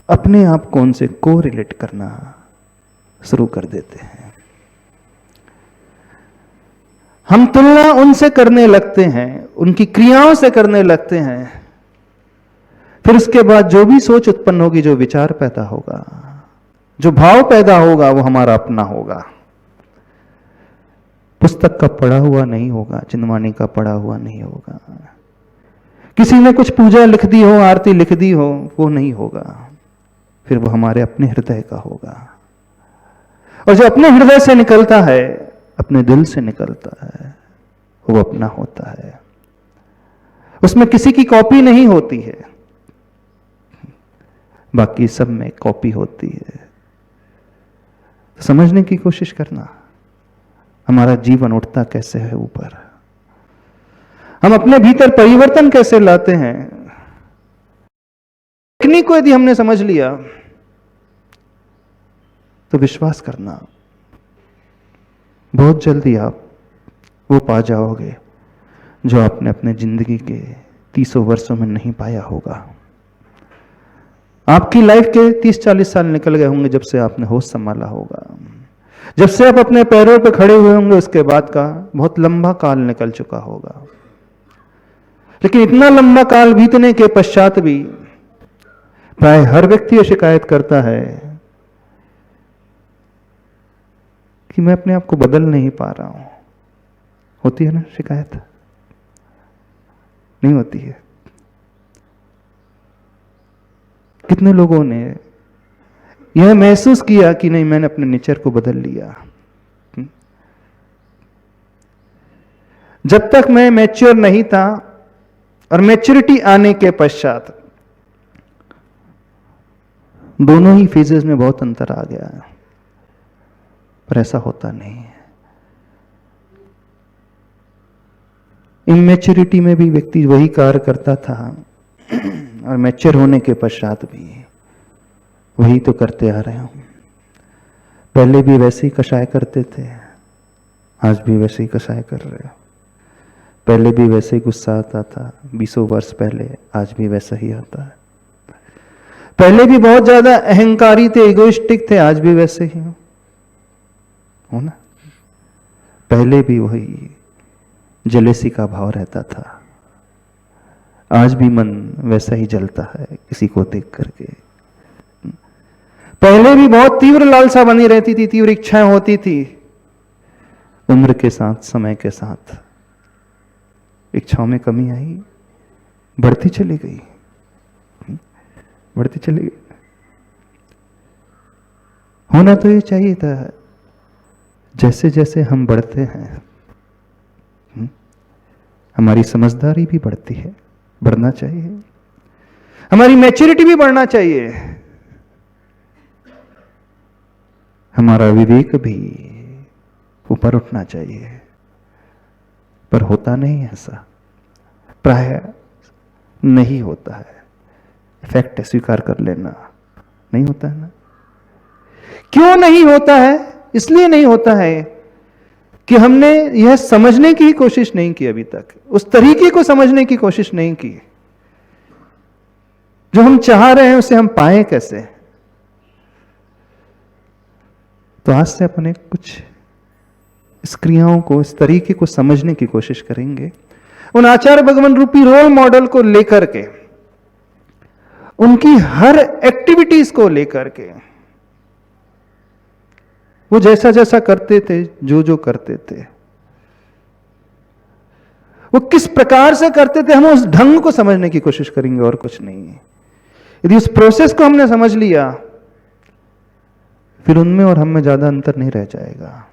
अपने आप को उनसे को रिलेट करना शुरू कर देते हैं। हम तुलना उनसे करने लगते हैं, उनकी क्रियाओं से करने लगते हैं। फिर उसके बाद जो भी सोच उत्पन्न होगी, जो विचार पैदा होगा, जो भाव पैदा होगा, वो हमारा अपना होगा। पुस्तक का पढ़ा हुआ नहीं होगा, चिन्हवाणी का पढ़ा हुआ नहीं होगा। किसी ने कुछ पूजा लिख दी हो, आरती लिख दी हो, वो नहीं होगा। फिर वो हमारे अपने हृदय का होगा। और जो अपने हृदय से निकलता है, अपने दिल से निकलता है, वो अपना होता है। उसमें किसी की कॉपी नहीं होती है, बाकी सब में कॉपी होती है। तो समझने की कोशिश करना, हमारा जीवन उठता कैसे है ऊपर, हम अपने भीतर परिवर्तन कैसे लाते हैं। टेक्निक को यदि हमने समझ लिया तो विश्वास करना, बहुत जल्दी आप वो पा जाओगे जो आपने अपने जिंदगी के 30 वर्षों में नहीं पाया होगा। आपकी लाइफ के 30-40 साल निकल गए होंगे जब से आपने होश संभाला होगा, जब से आप अपने पैरों पर खड़े हुए होंगे, उसके बाद का बहुत लंबा काल निकल चुका होगा। लेकिन इतना लंबा काल बीतने के पश्चात भी प्राय हर व्यक्ति ये शिकायत करता है कि मैं अपने आप को बदल नहीं पा रहा हूं। होती है ना शिकायत? नहीं होती है? कितने लोगों ने यह महसूस किया कि नहीं, मैंने अपने नेचर को बदल लिया। जब तक मैं मैच्योर नहीं था, और मैच्योरिटी आने के पश्चात दोनों ही फेजेस में बहुत अंतर आ गया है। पर ऐसा होता नहीं है। इमैच्योरिटी में भी व्यक्ति वही कार्य करता था, और मैच्योर होने के पश्चात भी वही तो करते आ रहे हूं। पहले भी वैसे ही कषाय करते थे, आज भी वैसे ही कषाय कर रहे हो। पहले भी वैसे ही गुस्सा आता था 20 वर्ष पहले, आज भी वैसा ही आता है। पहले भी बहुत ज्यादा अहंकारी थे, इगोइस्टिक थे, आज भी वैसे ही हो ना। पहले भी वही जेलेसी का भाव रहता था, आज भी मन वैसा ही जलता है किसी को देख करके। पहले भी बहुत तीव्र लालसा बनी रहती थी, तीव्र इच्छाएं होती थी। उम्र के साथ, समय के साथ इच्छाओं में कमी आई, बढ़ती चली गई, बढ़ती चली गई। होना तो ये चाहिए था, जैसे जैसे हम बढ़ते हैं हमारी समझदारी भी बढ़ती है, बढ़ना चाहिए, हमारी मैच्योरिटी भी बढ़ना चाहिए, हमारा विवेक भी ऊपर उठना चाहिए। पर होता नहीं ऐसा, प्राय नहीं होता है। फैक्ट है, स्वीकार कर लेना, नहीं होता है ना। क्यों नहीं होता है? इसलिए नहीं होता है कि हमने यह समझने की कोशिश नहीं की अभी तक, उस तरीके को समझने की कोशिश नहीं की। जो हम चाह रहे हैं उसे हम पाए कैसे? तो आज से अपने कुछ इस क्रियाओं को, इस तरीके को समझने की कोशिश करेंगे, उन आचार्य भगवान रूपी रोल मॉडल को लेकर के, उनकी हर एक्टिविटीज को लेकर के, वो जैसा जैसा करते थे, जो जो करते थे, वो किस प्रकार से करते थे, हम उस ढंग को समझने की कोशिश करेंगे और कुछ नहीं है। यदि उस प्रोसेस को हमने समझ लिया, फिर उनमें और हम में ज्यादा अंतर नहीं रह जाएगा।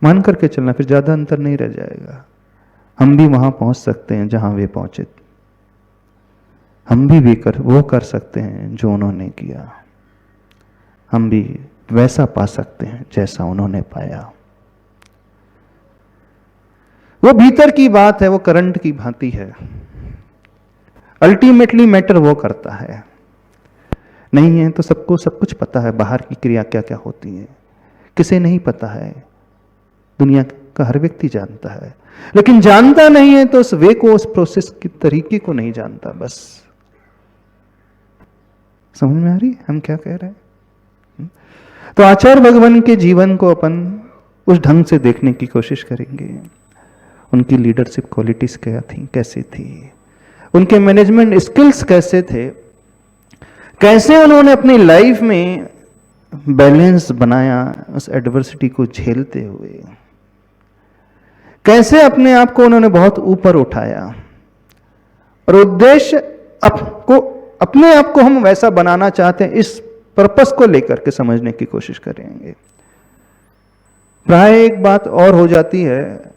मान करके चलना, फिर ज्यादा अंतर नहीं रह जाएगा। हम भी वहां पहुंच सकते हैं जहां वे पहुंचे, हम भी वो कर सकते हैं जो उन्होंने किया, हम भी वैसा पा सकते हैं जैसा उन्होंने पाया। वो भीतर की बात है, वो करंट की भांति है। अल्टीमेटली मैटर वो करता है। नहीं है तो सबको सब कुछ पता है, बाहर की क्रिया क्या क्या होती है, किसे नहीं पता है, दुनिया का हर व्यक्ति जानता है, लेकिन जानता नहीं है तो उस वे को, उस प्रोसेस के तरीके को नहीं जानता। बस समझ में आ रही हम क्या कह रहे हैं? तो आचार्य भगवान के जीवन को अपन उस ढंग से देखने की कोशिश करेंगे। उनकी लीडरशिप क्वालिटीज क्या थी, कैसी थी, उनके मैनेजमेंट स्किल्स कैसे थे, कैसे उन्होंने अपनी लाइफ में बैलेंस बनाया उस एडवर्सिटी को झेलते हुए, कैसे अपने आप को उन्होंने बहुत ऊपर उठाया, और उद्देश्य अपने आप को हम वैसा बनाना चाहते हैं, इस पर्पस को लेकर के समझने की कोशिश करेंगे। प्राय एक बात और हो जाती है,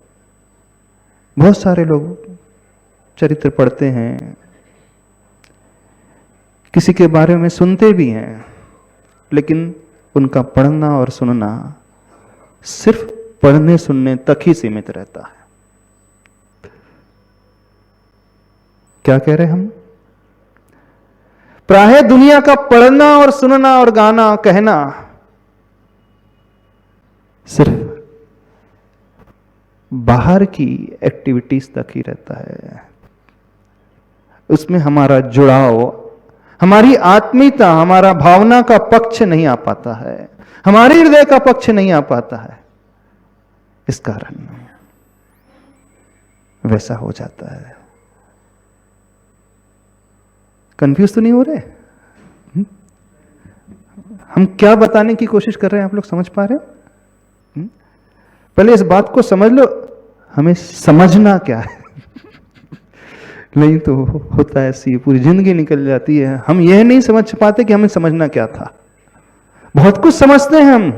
बहुत सारे लोग चरित्र पढ़ते हैं, किसी के बारे में सुनते भी हैं, लेकिन उनका पढ़ना और सुनना सिर्फ पढ़ने सुनने तक ही सीमित रहता है। क्या कह रहे हैं हम? प्राय दुनिया का पढ़ना और सुनना और गाना, कहना सिर्फ बाहर की एक्टिविटीज तक ही रहता है। उसमें हमारा जुड़ाव, हमारी आत्मीयता, हमारा भावना का पक्ष नहीं आ पाता है, हमारे हृदय का पक्ष नहीं आ पाता है। इस कारण वैसा हो जाता है। कंफ्यूज तो नहीं हो रहे? हम क्या बताने की कोशिश कर रहे हैं, आप लोग समझ पा रहे हो? पहले इस बात को समझ लो, हमें समझना क्या है। नहीं तो होता है ऐसी, पूरी जिंदगी निकल जाती है, हम यह नहीं समझ पाते कि हमें समझना क्या था। बहुत कुछ समझते हैं हम,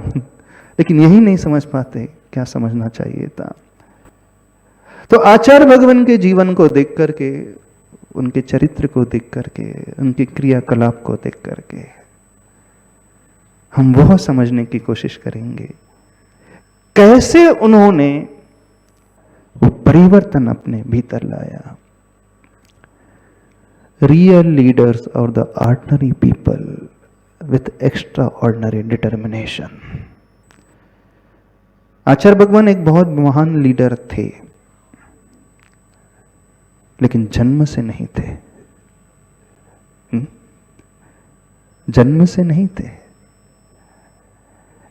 लेकिन यही नहीं समझ पाते क्या समझना चाहिए था। तो आचार्य भगवान के जीवन को देख करके, उनके चरित्र को देख करके, उनके क्रियाकलाप को देख करके हम वह समझने की कोशिश करेंगे, कैसे उन्होंने वो परिवर्तन अपने भीतर लाया। रियल लीडर्स और the ordinary people with extraordinary determination. Acharya Bhagwan एक बहुत महान लीडर थे, लेकिन जन्म से नहीं थे। जन्म से नहीं थे।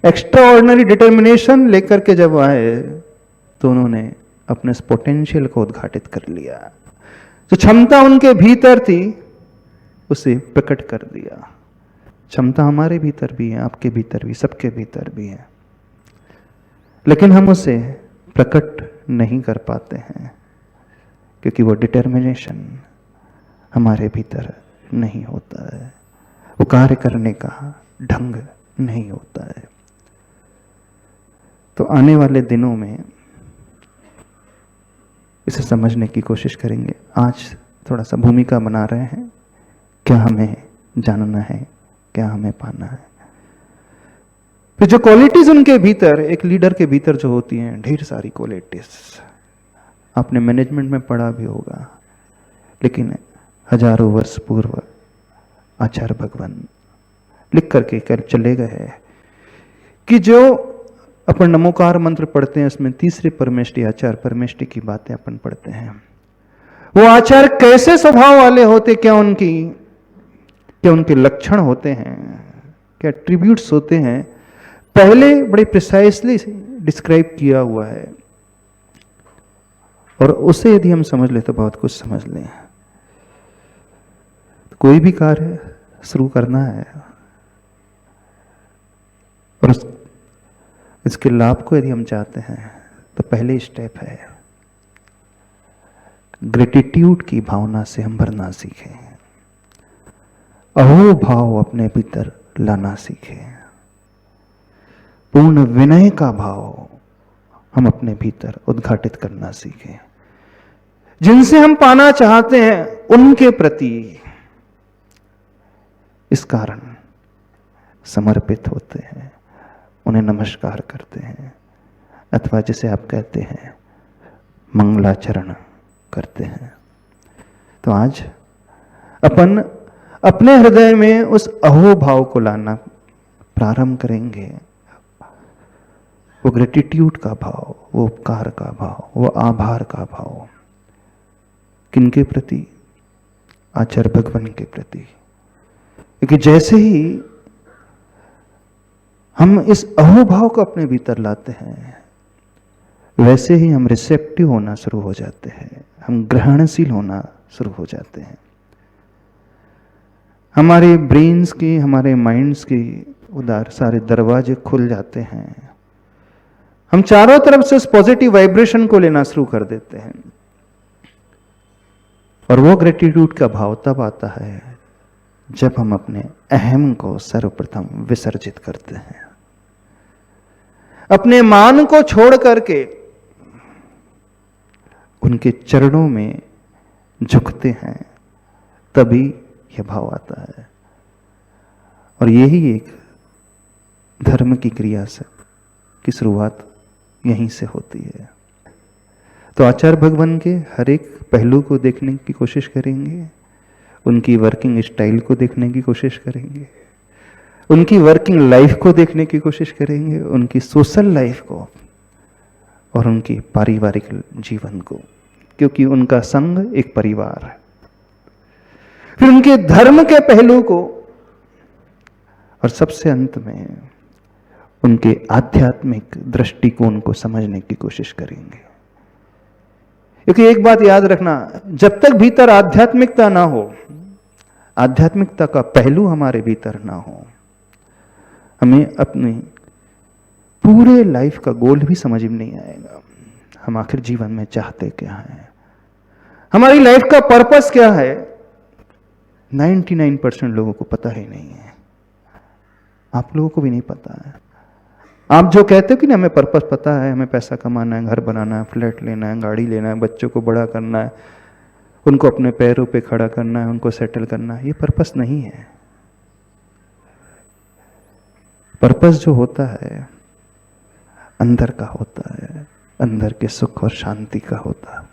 एक्स्ट्रा ऑर्डिनरी डिटर्मिनेशन लेकर के जब आए तो उन्होंने अपने पोटेंशियल को उद्घाटित कर लिया। जो क्षमता उनके भीतर थी उसे प्रकट कर दिया। क्षमता हमारे भीतर भी है, आपके भीतर भी, सबके भीतर भी है, लेकिन हम उसे प्रकट नहीं कर पाते हैं क्योंकि वो डिटर्मिनेशन हमारे भीतर नहीं होता है, वो कार्य करने का ढंग नहीं होता है। तो आने वाले दिनों में इसे समझने की कोशिश करेंगे। आज थोड़ा सा भूमिका बना रहे हैं, क्या हमें जानना है, क्या हमें पाना है। फिर जो क्वालिटीज उनके भीतर, एक लीडर के भीतर जो होती हैं, ढेर सारी क्वालिटीज, आपने मैनेजमेंट में पढ़ा भी होगा, लेकिन हजारों वर्ष पूर्व आचार्य भगवान लिख करके कल चले गए कि जो अपन नमोकार मंत्र पढ़ते हैं उसमें तीसरे परमेष्टि आचार्य परमेष्टि की बातें अपन पढ़ते हैं। वो आचार्य कैसे स्वभाव वाले होते, क्या उनके लक्षण होते हैं, क्या एट्रीब्यूट्स होते हैं, पहले बड़े प्रिसाइसली डिस्क्राइब किया हुआ है। और उसे यदि हम समझ ले तो बहुत कुछ समझ लें। कोई भी कार्य शुरू करना है और इसके लाभ को यदि हम चाहते हैं तो पहले स्टेप है ग्रेटिट्यूड की भावना से हम भरना सीखें, अहो भाव अपने भीतर लाना सीखें, पूर्ण विनय का भाव हम अपने भीतर उद्घाटित करना सीखें, जिनसे हम पाना चाहते हैं उनके प्रति इस कारण समर्पित होते हैं, उन्हें नमस्कार करते हैं, अथवा जिसे आप कहते हैं मंगलाचरण करते हैं। तो आज अपन अपने हृदय में उस अहो भाव को लाना प्रारंभ करेंगे। वो ग्रेटिट्यूड का भाव, वो उपकार का भाव, वो आभार का भाव, किनके प्रति? आचार्य भगवान के प्रति। क्योंकि जैसे ही हम इस अहोभाव को अपने भीतर लाते हैं वैसे ही हम रिसेप्टिव होना शुरू हो जाते हैं, हम ग्रहणशील होना शुरू हो जाते हैं। हमारे ब्रेन्स की, हमारे माइंड्स की उधर सारे दरवाजे खुल जाते हैं, हम चारों तरफ से उस पॉजिटिव वाइब्रेशन को लेना शुरू कर देते हैं। और वो ग्रेटिट्यूड का भाव तब आता है जब हम अपने अहम को सर्वप्रथम विसर्जित करते हैं, अपने मान को छोड़ करके उनके चरणों में झुकते हैं, तभी यह भाव आता है। और यही एक धर्म की क्रिया से की शुरुआत यहीं से होती है। तो आचार्य भगवान के हर एक पहलू को देखने की कोशिश करेंगे, उनकी वर्किंग स्टाइल को देखने की कोशिश करेंगे, उनकी वर्किंग लाइफ को देखने की कोशिश करेंगे, उनकी सोशल लाइफ को और उनकी पारिवारिक जीवन को, क्योंकि उनका संग एक परिवार है। फिर उनके धर्म के पहलू को और सबसे अंत में उनके आध्यात्मिक दृष्टिकोण को समझने की कोशिश करेंगे। क्योंकि एक बात याद रखना, जब तक भीतर आध्यात्मिकता ना हो, आध्यात्मिकता का पहलू हमारे भीतर ना हो, हमें अपनी पूरे लाइफ का गोल भी समझ में नहीं आएगा। हम आखिर जीवन में चाहते क्या हैं, हमारी लाइफ का पर्पस क्या है, 99% लोगों को पता ही नहीं है। आप लोगों को भी नहीं पता है। आप जो कहते हो कि ना हमें पर्पस पता है, हमें पैसा कमाना है, घर बनाना है, फ्लैट लेना है, गाड़ी लेना है, बच्चों को बड़ा करना है, उनको अपने पैरों पे खड़ा करना है, उनको सेटल करना है, ये पर्पस नहीं है। पर्पस जो होता है अंदर का होता है, अंदर के सुख और शांति का होता है।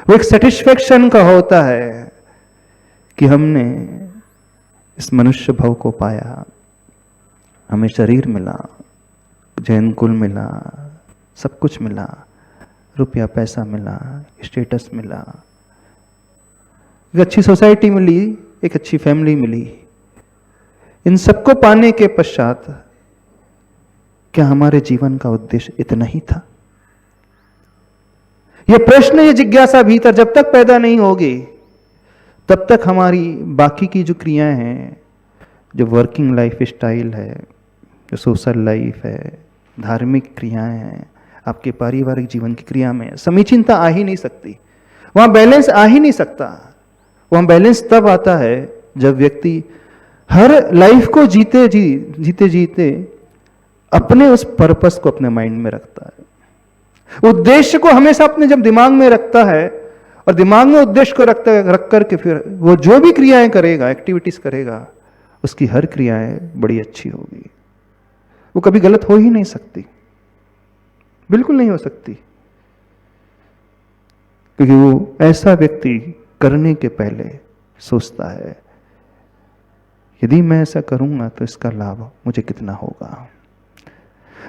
वो एक सेटिस्फेक्शन का होता है कि हमने इस मनुष्य भाव को पाया, हमें शरीर मिला, जैन कुल मिला, सब कुछ मिला, रुपया पैसा मिला, स्टेटस मिला, एक अच्छी सोसाइटी मिली, एक अच्छी फैमिली मिली, इन सबको पाने के पश्चात क्या हमारे जीवन का उद्देश्य इतना ही था? यह प्रश्न, ये जिज्ञासा भीतर जब तक पैदा नहीं होगी तब तक हमारी बाकी की जो क्रियाएं हैं, जो वर्किंग लाइफ स्टाइल है, जो सोशल लाइफ है, धार्मिक क्रियाएं हैं, आपके पारिवारिक जीवन की क्रिया में समीचीनता आ ही नहीं सकती, वहां बैलेंस आ ही नहीं सकता। वहां बैलेंस तब आता है जब व्यक्ति हर लाइफ को जीते जीते अपने उस पर्पस को अपने माइंड में रखता है, उद्देश्य को हमेशा अपने जब दिमाग में रखता है और दिमाग में उद्देश्य को रख करके फिर वो जो भी क्रियाएं करेगा, एक्टिविटीज करेगा, उसकी हर क्रियाएं बड़ी अच्छी होगी। वो कभी गलत हो ही नहीं सकती, बिल्कुल नहीं हो सकती, क्योंकि वो ऐसा व्यक्ति करने के पहले सोचता है, यदि मैं ऐसा करूंगा तो इसका लाभ मुझे कितना होगा,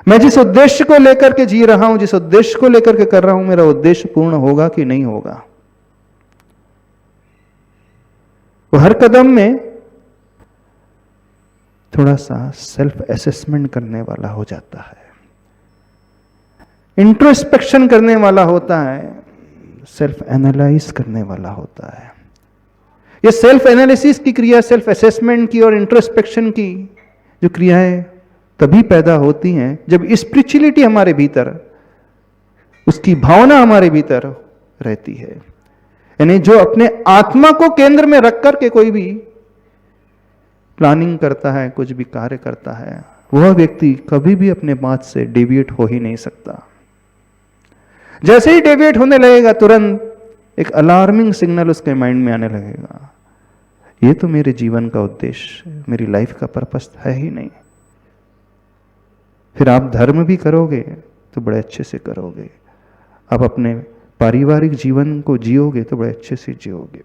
मैं जिस उद्देश्य को लेकर के जी रहा हूं, जिस उद्देश्य को लेकर के कर रहा हूं, मेरा उद्देश्य पूर्ण होगा कि नहीं होगा। वो हर कदम में थोड़ा सा सेल्फ असेसमेंट करने वाला हो जाता है, इंट्रोस्पेक्शन करने वाला होता है, सेल्फ एनालाइज करने वाला होता है। ये सेल्फ एनालिसिस की क्रिया, सेल्फ असेसमेंट की और इंट्रोस्पेक्शन की जो क्रियाएं तभी पैदा होती हैं जब स्पिरिचुअलिटी हमारे भीतर, उसकी भावना हमारे भीतर रहती है। यानी जो अपने आत्मा को केंद्र में रख करके कोई भी प्लानिंग करता है, कुछ भी कार्य करता है, वह व्यक्ति कभी भी अपने बात से डेविएट हो ही नहीं सकता। जैसे ही डेविएट होने लगेगा तुरंत एक अलार्मिंग सिग्नल उसके माइंड में आने लगेगा, ये तो मेरे जीवन का उद्देश्य, मेरी लाइफ का पर्पस है ही नहीं। फिर आप धर्म भी करोगे तो बड़े अच्छे से करोगे, आप अपने पारिवारिक जीवन को जियोगे तो बड़े अच्छे से जियोगे,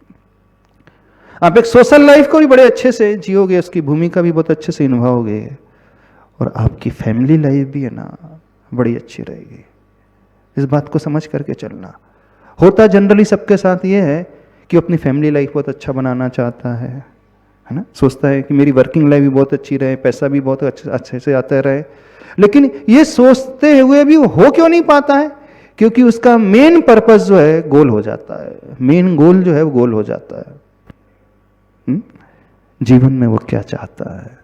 आप एक सोशल लाइफ को भी बड़े अच्छे से जियोगे, उसकी भूमिका भी बहुत अच्छे से निभाओगे, और आपकी फैमिली लाइफ भी है ना बड़ी अच्छी रहेगी। इस बात को समझ करके चलना। होता जनरली सबके साथ ये है कि अपनी फैमिली लाइफ बहुत अच्छा बनाना चाहता है ना, सोचता है कि मेरी वर्किंग लाइफ भी बहुत अच्छी रहे, पैसा भी बहुत अच्छे से आता रहे, लेकिन ये सोचते हुए भी वो हो क्यों नहीं पाता है? क्योंकि उसका मेन पर्पस जो है गोल हो जाता है, मेन गोल जो है वो गोल हो जाता है। जीवन में वो क्या चाहता है?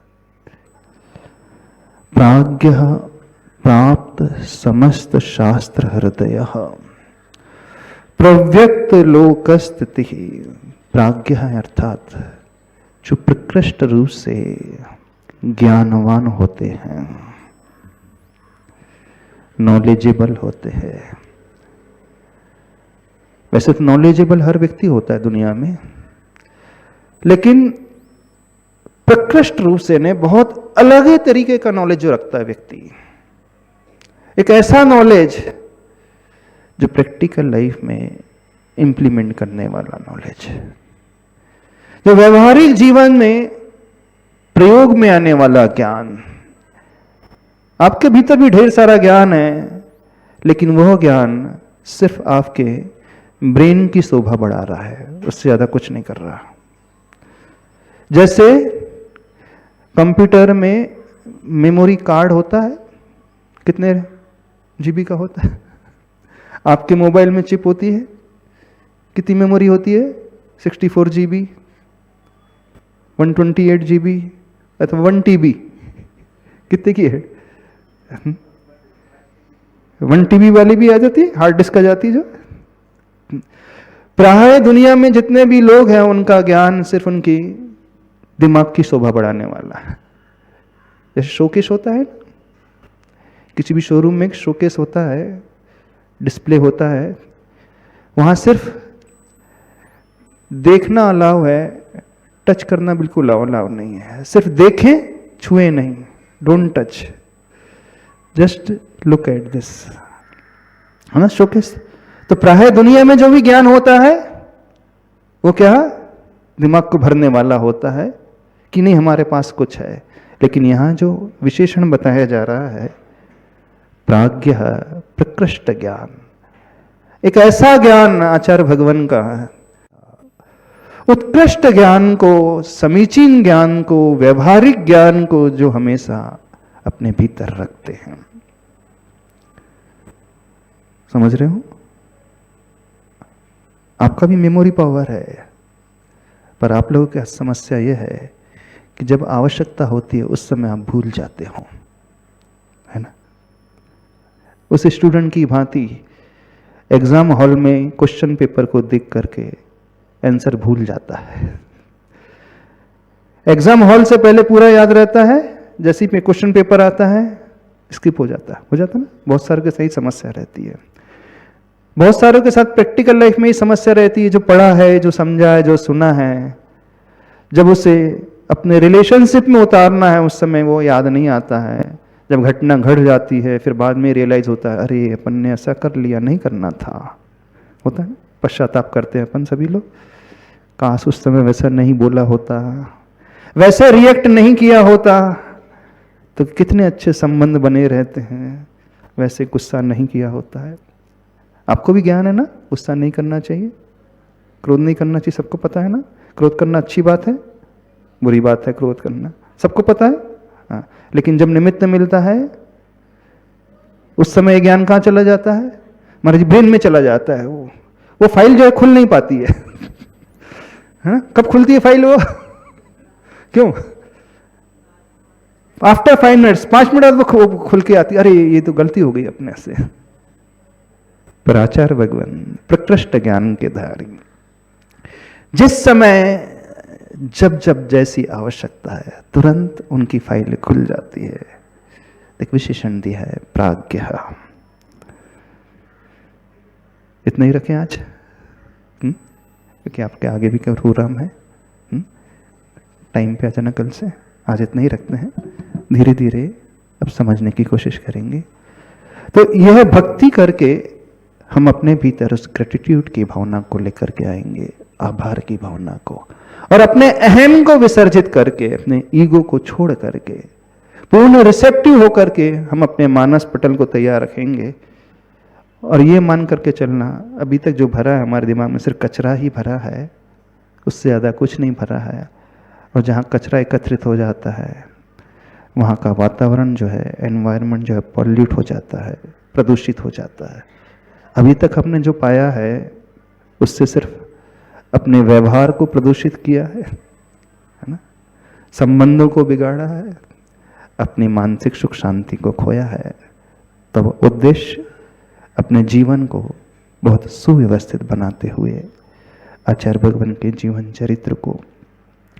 प्राज्ञ प्राप्त समस्त शास्त्र हृदय प्रव्यक्त लोक स्थिति। प्राज्ञ अर्थात जो प्रकृष्ट रूप से ज्ञानवान होते हैं, नॉलेजेबल होते हैं। वैसे तो नॉलेजेबल हर व्यक्ति होता है दुनिया में, लेकिन प्रकृष्ट रूप से ने बहुत अलग ही तरीके का नॉलेज जो रखता है व्यक्ति, एक ऐसा नॉलेज जो प्रैक्टिकल लाइफ में इंप्लीमेंट करने वाला नॉलेज, जो व्यवहारिक जीवन में प्रयोग में आने वाला ज्ञान। आपके भीतर भी ढेर सारा ज्ञान है, लेकिन वह ज्ञान सिर्फ आपके ब्रेन की शोभा बढ़ा रहा है, उससे ज्यादा कुछ नहीं कर रहा। जैसे कंप्यूटर में मेमोरी कार्ड होता है, कितने जीबी का होता है? आपके मोबाइल में चिप होती है, कितनी मेमोरी होती है? 64 GB, 128 GB अथवा 1 TB, कितने की है? 1 TB वाली भी आ जाती है, हार्ड डिस्क आ जाती है। जो प्राय दुनिया में जितने भी लोग हैं उनका ज्ञान सिर्फ उनकी दिमाग की शोभा बढ़ाने वाला है। जैसे शोकेस होता है, किसी भी शोरूम में एक शोकेस होता है, डिस्प्ले होता है, वहां सिर्फ देखना अलाउ है, टच करना बिल्कुल अलाउ नहीं है। सिर्फ देखें, छुए नहीं, don't touch, just look at this, है ना शोकेस। तो प्राय दुनिया में जो भी ज्ञान होता है वो क्या दिमाग को भरने वाला होता है कि नहीं हमारे पास कुछ है। लेकिन यहां जो विशेषण बताया जा रहा है, प्राज्ञ प्रकृष्ट ज्ञान, एक ऐसा ज्ञान आचार्य भगवान का है, उत्कृष्ट ज्ञान को, समीचीन ज्ञान को, व्यवहारिक ज्ञान को जो हमेशा अपने भीतर रखते हैं। समझ रहे हो? आपका भी मेमोरी पावर है, पर आप लोगों की समस्या यह है कि जब आवश्यकता होती है उस समय आप भूल जाते हो, है ना? उस स्टूडेंट की भांति एग्जाम हॉल में क्वेश्चन पेपर को देख करके आंसर भूल जाता है। एग्जाम हॉल से पहले पूरा याद रहता है, जैसे ही क्वेश्चन पेपर आता है स्किप हो जाता ना। बहुत सारों के सही समस्या रहती है, बहुत सारों के साथ प्रैक्टिकल लाइफ में ही समस्या रहती है। जो पढ़ा है, जो समझा है, जो सुना है, जब उसे अपने रिलेशनशिप में उतारना है उस समय वो याद नहीं आता है। जब घटना घट जाती है फिर बाद में रियलाइज होता है, अरे अपन ने ऐसा कर लिया, नहीं करना था। होता है ना, पश्चाताप करते हैं अपन सभी लोग, काश उस समय वैसा नहीं बोला होता, वैसे रिएक्ट नहीं किया होता तो कितने अच्छे संबंध बने रहते हैं, वैसे गुस्सा नहीं किया होता है। आपको भी ज्ञान है ना, गुस्सा नहीं करना चाहिए, क्रोध नहीं करना चाहिए, सबको पता है ना। क्रोध करना अच्छी बात है, बुरी बात है क्रोध करना, सबको पता है। हाँ, लेकिन जब निमित्त मिलता है उस समय ज्ञान कहाँ चला जाता है? हमारे ब्रेन में चला जाता है। वो फाइल जो है खुल नहीं पाती है। हाँ? कब खुलती है फाइल वो? क्यों? आफ्टर 5 मिनट्स, 5 मिनट बाद वो खुल के आती, अरे ये तो गलती हो गई अपने से। पर आचार्य भगवान प्रकृष्ट ज्ञान के धारी, जिस समय जब जब जैसी आवश्यकता है तुरंत उनकी फाइल खुल जाती है। एक विशेषण दिया है, प्राज्ञ। इतना ही रखें आज, क्योंकि आपके आगे भी प्रोग्राम है। टाइम पे अचानक कल से, आज इतना ही रखते हैं। धीरे धीरे अब समझने की कोशिश करेंगे। तो यह भक्ति करके हम अपने भीतर उस ग्रेटिट्यूड की भावना को लेकर के आएंगे, आभार की भावना को, और अपने अहम को विसर्जित करके, अपने ईगो को छोड़ करके पूर्ण रिसेप्टिव होकर के हम अपने मानस पटल को तैयार रखेंगे। और ये मान करके चलना, अभी तक जो भरा है हमारे दिमाग में सिर्फ कचरा ही भरा है, उससे ज़्यादा कुछ नहीं भरा है। और जहाँ कचरा एकत्रित हो जाता है वहाँ का वातावरण जो है, एनवायरनमेंट जो है, पॉल्यूट हो जाता है, प्रदूषित हो जाता है। अभी तक हमने जो पाया है उससे सिर्फ अपने व्यवहार को प्रदूषित किया है ना, संबंधों को बिगाड़ा है, अपनी मानसिक सुख शांति को खोया है। तब उद्देश्य अपने जीवन को बहुत सुव्यवस्थित बनाते हुए आचार्य भगवान के जीवन चरित्र को,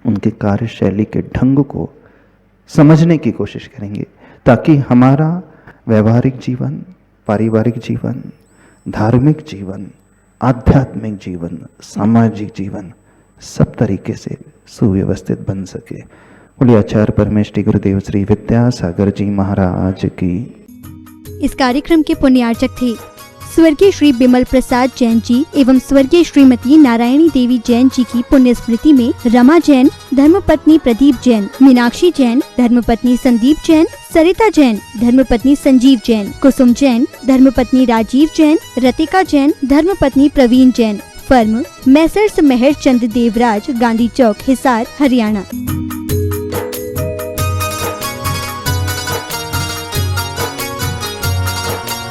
उनके कार्यशैली के ढंग को समझने की कोशिश करेंगे, ताकि हमारा व्यवहारिक जीवन, पारिवारिक जीवन, धार्मिक जीवन, आध्यात्मिक जीवन, सामाजिक जीवन सब तरीके से सुव्यवस्थित बन सके। बोलिए आचार्य परमेष्ठी गुरुदेव श्री विद्यासागर जी महाराज की। इस कार्यक्रम के पुण्यार्चक थे स्वर्गीय श्री बिमल प्रसाद जैन जी एवं स्वर्गीय श्रीमती नारायणी देवी जैन जी की पुण्य स्मृति में रमा जैन, धर्मपत्नी प्रदीप जैन, मीनाक्षी जैन, धर्मपत्नी संदीप जैन, सरिता जैन, धर्मपत्नी संजीव जैन, कुसुम जैन, धर्मपत्नी राजीव जैन, रतिका जैन, धर्मपत्नी प्रवीण जैन। फर्म मैसर्स मेहर चंद देवराज, गांधी चौक, हिसार, हरियाणा।